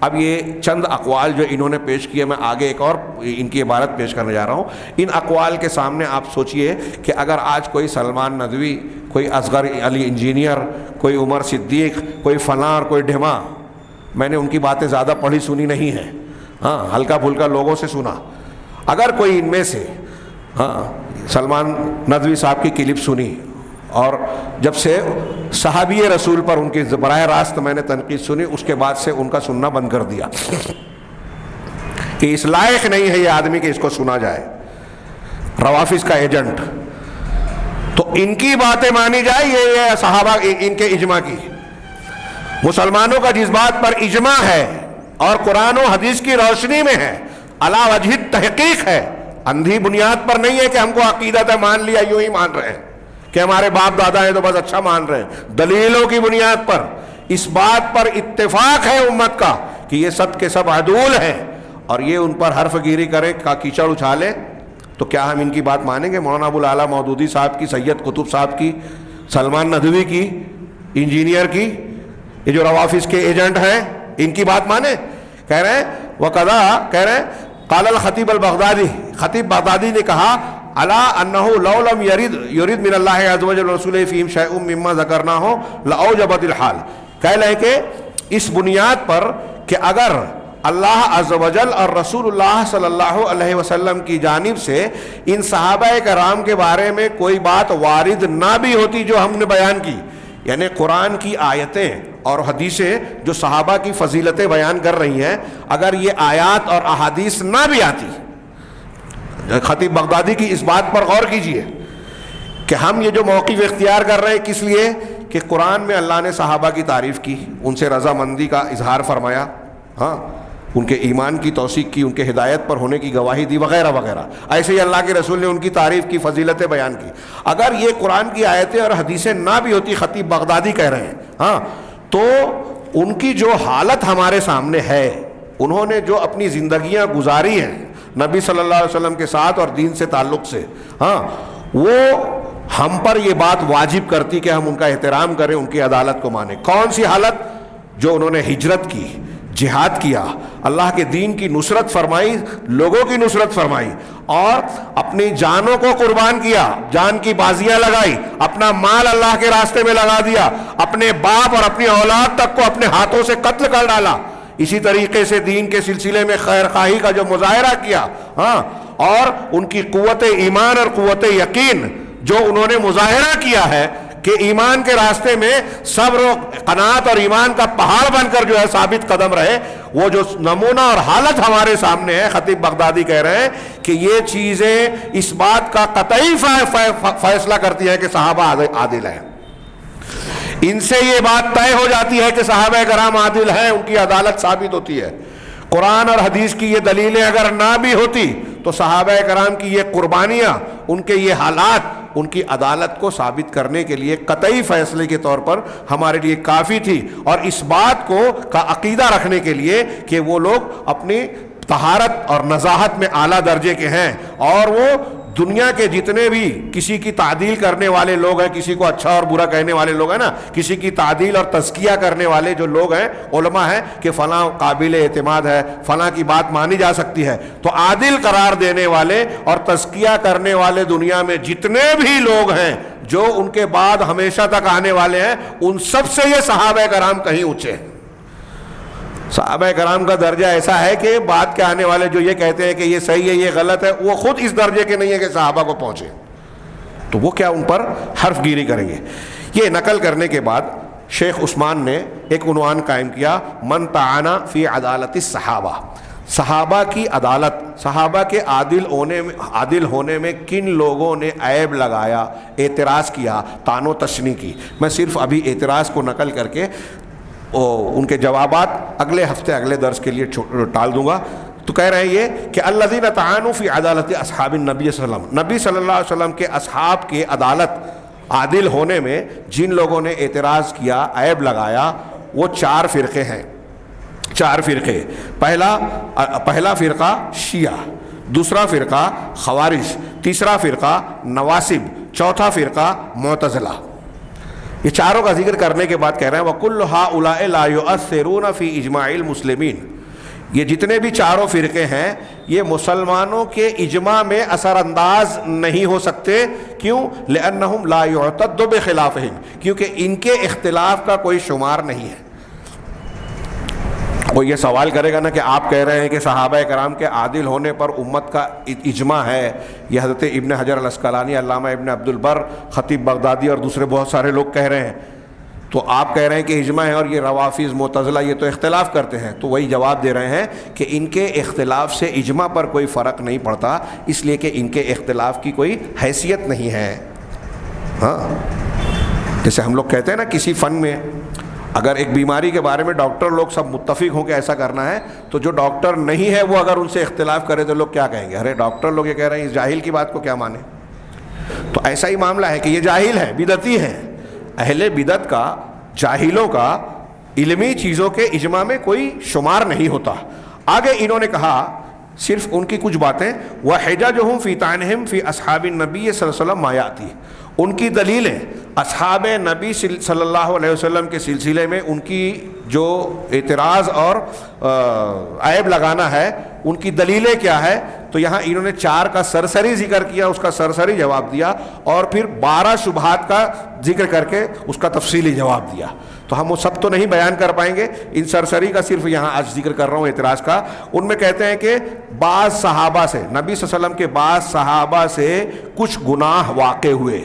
اب یہ چند اقوال جو انہوں نے پیش کیے، میں آگے ایک اور ان کی عبارت پیش کرنے جا رہا ہوں. ان اقوال کے سامنے آپ سوچئے کہ اگر آج کوئی سلمان ندوی، کوئی اصغر علی انجینئر، کوئی عمر صدیق، کوئی فلاں اور کوئی ڈھما، میں نے ان کی باتیں زیادہ پڑھی سنی نہیں ہیں، ہاں ہلکا پھلکا لوگوں سے سنا، اگر کوئی ان میں سے سلمان ندوی صاحب کی کلپ سنی اور جب سے صحابی رسول پر ان کی براہ راست میں نے تنقید سنی، اس کے بعد سے ان کا سننا بند کر دیا کہ اس لائق نہیں ہے یہ آدمی کہ اس کو سنا جائے، روافظ کا ایجنٹ. تو ان کی باتیں مانی جائے، یہ صحابہ ان کے اجماع کی. مسلمانوں کا جس بات پر اجماع ہے اور قرآن و حدیث کی روشنی میں ہے، علی وجہ تحقیق ہے، اندھی بنیاد پر نہیں ہے کہ ہم کو عقیدت ہے مان لیا یوں ہی مان رہے ہیں کہ ہمارے باپ دادا ہیں تو بس اچھا مان رہے ہیں. دلیلوں کی بنیاد پر اس بات پر اتفاق ہے امت کا کہ یہ سب کے سب عدول ہیں، اور یہ ان پر حرف گیری کرے، کیچڑ اچھالے، تو کیا ہم ان کی بات مانیں گے؟ مولانا ابو الاعلیٰ مودودی صاحب کی، سید قطب صاحب کی، سلمان ندوی کی، انجینئر کی، یہ جو روافظ کے ایجنٹ ہیں، ان کی بات مانیں؟ کہہ رہے ہیں وقضا، کہہ رہے ہیں قال الخطیب البغدادی، خطیب بغدادی نے کہا الا انہ لو لم یرید من اللہ عز وجل رسولہ فیہم شیء مما ذکرناہ لاوجبت الحال. کہہ لیں کہ اس بنیاد پر کہ اگر اللہ عز وجل اور رسول اللہ صلی اللہ علیہ وسلم کی جانب سے ان صحابہ کرام کے بارے میں کوئی بات وارد نہ بھی ہوتی جو ہم نے بیان کی، یعنی قرآن کی آیتیں اور حدیثیں جو صحابہ کی فضیلتیں بیان کر رہی ہیں، اگر یہ آیات اور احادیث نہ بھی آتی. خطیب بغدادی کی اس بات پر غور کیجئے کہ ہم یہ جو موقف اختیار کر رہے ہیں کس لیے؟ کہ قرآن میں اللہ نے صحابہ کی تعریف کی، ان سے رضامندی کا اظہار فرمایا، ہاں ان کے ایمان کی توثیق کی، ان کے ہدایت پر ہونے کی گواہی دی، وغیرہ وغیرہ. ایسے ہی اللہ کے رسول نے ان کی تعریف کی، فضیلتیں بیان کی. اگر یہ قرآن کی آیتیں اور حدیثیں نہ بھی ہوتی، خطیب بغدادی کہہ رہے ہیں، ہاں تو ان کی جو حالت ہمارے سامنے ہے، انہوں نے جو اپنی زندگیاں گزاری ہیں نبی صلی اللہ علیہ وسلم کے ساتھ اور دین سے تعلق سے، ہاں وہ ہم پر یہ بات واجب کرتی کہ ہم ان کا احترام کریں, ان کی عدالت کو مانیں. کون سی حالت؟ جو انہوں نے ہجرت کی, جہاد کیا, اللہ کے دین کی نصرت فرمائی, لوگوں کی نصرت فرمائی, اور اپنی جانوں کو قربان کیا, جان کی بازیاں لگائی, اپنا مال اللہ کے راستے میں لگا دیا, اپنے باپ اور اپنی اولاد تک کو اپنے ہاتھوں سے قتل کر ڈالا. اسی طریقے سے دین کے سلسلے میں خیر خواہی کا جو مظاہرہ کیا, ہاں, اور ان کی قوت ایمان اور قوت یقین جو انہوں نے مظاہرہ کیا ہے کہ ایمان کے راستے میں صبر و قناعت اور ایمان کا پہاڑ بن کر جو ہے ثابت قدم رہے, وہ جو نمونہ اور حالت ہمارے سامنے ہے, خطیب بغدادی کہہ رہے ہیں کہ یہ چیزیں اس بات کا قطعی فیصلہ کرتی ہیں کہ صحابہ عادل ہیں. ان سے یہ بات طے ہو جاتی ہے کہ صحابہ کرام عادل ہیں, ان کی عدالت ثابت ہوتی ہے. قرآن اور حدیث کی یہ دلیلیں اگر نہ بھی ہوتی تو صحابہ کرام کی یہ قربانیاں, ان کے یہ حالات ان کی عدالت کو ثابت کرنے کے لیے قطعی فیصلے کے طور پر ہمارے لیے کافی تھی. اور اس بات کو کا عقیدہ رکھنے کے لیے کہ وہ لوگ اپنی طہارت اور نزاہت میں اعلیٰ درجے کے ہیں, اور وہ دنیا کے جتنے بھی کسی کی تعدیل کرنے والے لوگ ہیں, کسی کو اچھا اور برا کہنے والے لوگ ہیں نا, کسی کی تعدیل اور تزکیہ کرنے والے جو لوگ ہیں, علماء ہیں, کہ فلاں قابل اعتماد ہے, فلاں کی بات مانی جا سکتی ہے, تو عادل قرار دینے والے اور تزکیہ کرنے والے دنیا میں جتنے بھی لوگ ہیں جو ان کے بعد ہمیشہ تک آنے والے ہیں, ان سب سے یہ صحابہ کرام کہیں اونچے ہیں. صحابہ کرام کا درجہ ایسا ہے کہ بعد کے آنے والے جو یہ کہتے ہیں کہ یہ صحیح ہے یہ غلط ہے, وہ خود اس درجے کے نہیں ہے کہ صحابہ کو پہنچے, تو وہ کیا ان پر حرف گیری کریں گے. یہ نقل کرنے کے بعد شیخ عثمان نے ایک عنوان قائم کیا, من تعانا فی عدالت الصحابہ, صحابہ کی عدالت, صحابہ کے عادل ہونے میں کن لوگوں نے عیب لگایا, اعتراض کیا, طعن و تشنیع کی. میں صرف ابھی اعتراض کو نقل کر کے ان کے جوابات اگلے ہفتے اگلے درس کے لیے ٹال دوں گا. تو کہہ رہے ہیں یہ کہ الذین طعنوا فی عدالت اصحاب النبی صلی اللہ علیہ وسلم, نبی صلی اللہ علیہ وسلم کے اصحاب کے عدالت عادل ہونے میں جن لوگوں نے اعتراض کیا, عیب لگایا, وہ 4 فرقے ہیں. 4 فرقے. پہلا فرقہ شیعہ, دوسرا فرقہ خوارج, تیسرا فرقہ نواسب, چوتھا فرقہ معتزلہ. یہ چاروں کا ذکر کرنے کے بعد کہہ رہے ہیں وَكُلُّ هَؤُلَاءِ لَا يُؤَثِّرُونَ فِي إِجْمَاعِ الْمُسْلِمِينَ, یہ جتنے بھی چاروں فرقے ہیں یہ مسلمانوں کے اجماع میں اثر انداز نہیں ہو سکتے. کیوں؟ لِأَنَّهُمْ لَا يُعْتَدُّ بِخِلَافِهِمْ, کیونکہ ان کے اختلاف کا کوئی شمار نہیں ہے. وہ یہ سوال کرے گا نا کہ آپ کہہ رہے ہیں کہ صحابہ کرام کے عادل ہونے پر امت کا اجماع ہے, یہ حضرت ابن حجر العسقلانی, علامہ ابن عبد البر, خطیب بغدادی اور دوسرے بہت سارے لوگ کہہ رہے ہیں, تو آپ کہہ رہے ہیں کہ اجماع ہے, اور یہ روافض معتزلہ یہ تو اختلاف کرتے ہیں. تو وہی جواب دے رہے ہیں کہ ان کے اختلاف سے اجماع پر کوئی فرق نہیں پڑتا, اس لیے کہ ان کے اختلاف کی کوئی حیثیت نہیں ہے. ہاں, جیسے ہم لوگ کہتے ہیں نا کسی فن میں اگر ایک بیماری کے بارے میں ڈاکٹر لوگ سب متفق ہوں کہ ایسا کرنا ہے, تو جو ڈاکٹر نہیں ہے وہ اگر ان سے اختلاف کرے تو لوگ کیا کہیں گے, ارے ڈاکٹر لوگ یہ کہہ رہے ہیں اس جاہل کی بات کو کیا مانیں. تو ایسا ہی معاملہ ہے کہ یہ جاہل ہے, بدعتی ہے. اہل بدعت کا, جاہلوں کا علمی چیزوں کے اجماع میں کوئی شمار نہیں ہوتا. آگے انہوں نے کہا صرف ان کی کچھ باتیں, وَحِجَجُهُمْ فِي طَعْنِهِمْ فِي أَصْحَابِ النَّبِيِّ صلی اللہ علیہ وسلم مَا يَأْتِي, ان کی دلیلیں اصحاب نبی صلی اللہ علیہ وسلم کے سلسلے میں ان کی جو اعتراض اور عیب لگانا ہے ان کی دلیلیں کیا ہے. تو یہاں انہوں نے 4 کا سرسری ذکر کیا, اس کا سرسری جواب دیا, اور پھر 12 شبہات کا ذکر کر کے اس کا تفصیلی جواب دیا. تو ہم وہ سب تو نہیں بیان کر پائیں گے, ان سرسری کا صرف یہاں آج ذکر کر رہا ہوں اعتراض کا. ان میں کہتے ہیں کہ بعض صحابہ سے, نبی صلی اللہ علیہ وسلم کے بعض صحابہ سے کچھ گناہ واقع ہوئے,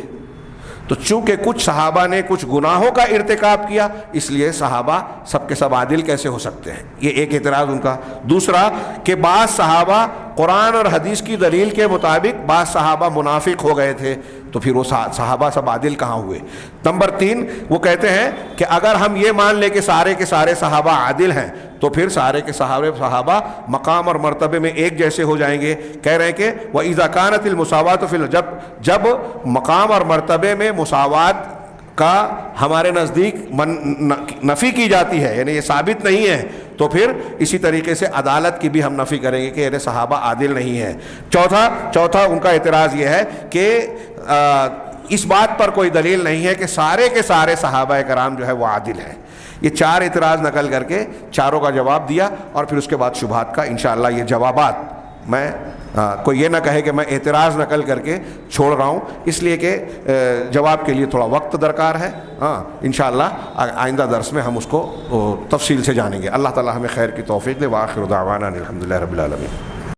تو چونکہ کچھ صحابہ نے کچھ گناہوں کا ارتکاب کیا, اس لیے صحابہ سب کے سب عادل کیسے ہو سکتے ہیں. یہ ایک اعتراض ان کا. دوسرا کہ بعض صحابہ قرآن اور حدیث کی دلیل کے مطابق بعض صحابہ منافق ہو گئے تھے, تو پھر وہ صحابہ سب عادل کہاں ہوئے. نمبر 3 وہ کہتے ہیں کہ اگر ہم یہ مان لیں کہ سارے کے سارے صحابہ عادل ہیں تو پھر سارے کے صحابہ مقام اور مرتبے میں ایک جیسے ہو جائیں گے. کہہ رہے ہیں کہ وَإِذَا كَانَتِ الْمُسَاوَاةُ فِي جب مقام اور مرتبے میں مساوات کا ہمارے نزدیک نفی کی جاتی ہے, یعنی یہ ثابت نہیں ہے, تو پھر اسی طریقے سے عدالت کی بھی ہم نفی کریں گے کہ صحابہ عادل نہیں ہیں. چوتھا ان کا اعتراض یہ ہے کہ اس بات پر کوئی دلیل نہیں ہے کہ سارے کے سارے صحابہ کرام جو ہے وہ عادل ہیں. یہ 4 اعتراض نقل کر کے چاروں کا جواب دیا، اور پھر اس کے بعد شبہات کا انشاءاللہ یہ جوابات میں کوئی یہ نہ کہے کہ میں اعتراض نقل کر کے چھوڑ رہا ہوں، اس لیے کہ جواب کے لیے تھوڑا وقت درکار ہے. انشاءاللہ آئندہ درس میں ہم اس کو تفصیل سے جانیں گے. اللہ تعالی ہمیں خیر کی توفیق دے. وآخر دعوانا الحمدللہ رب العالمین.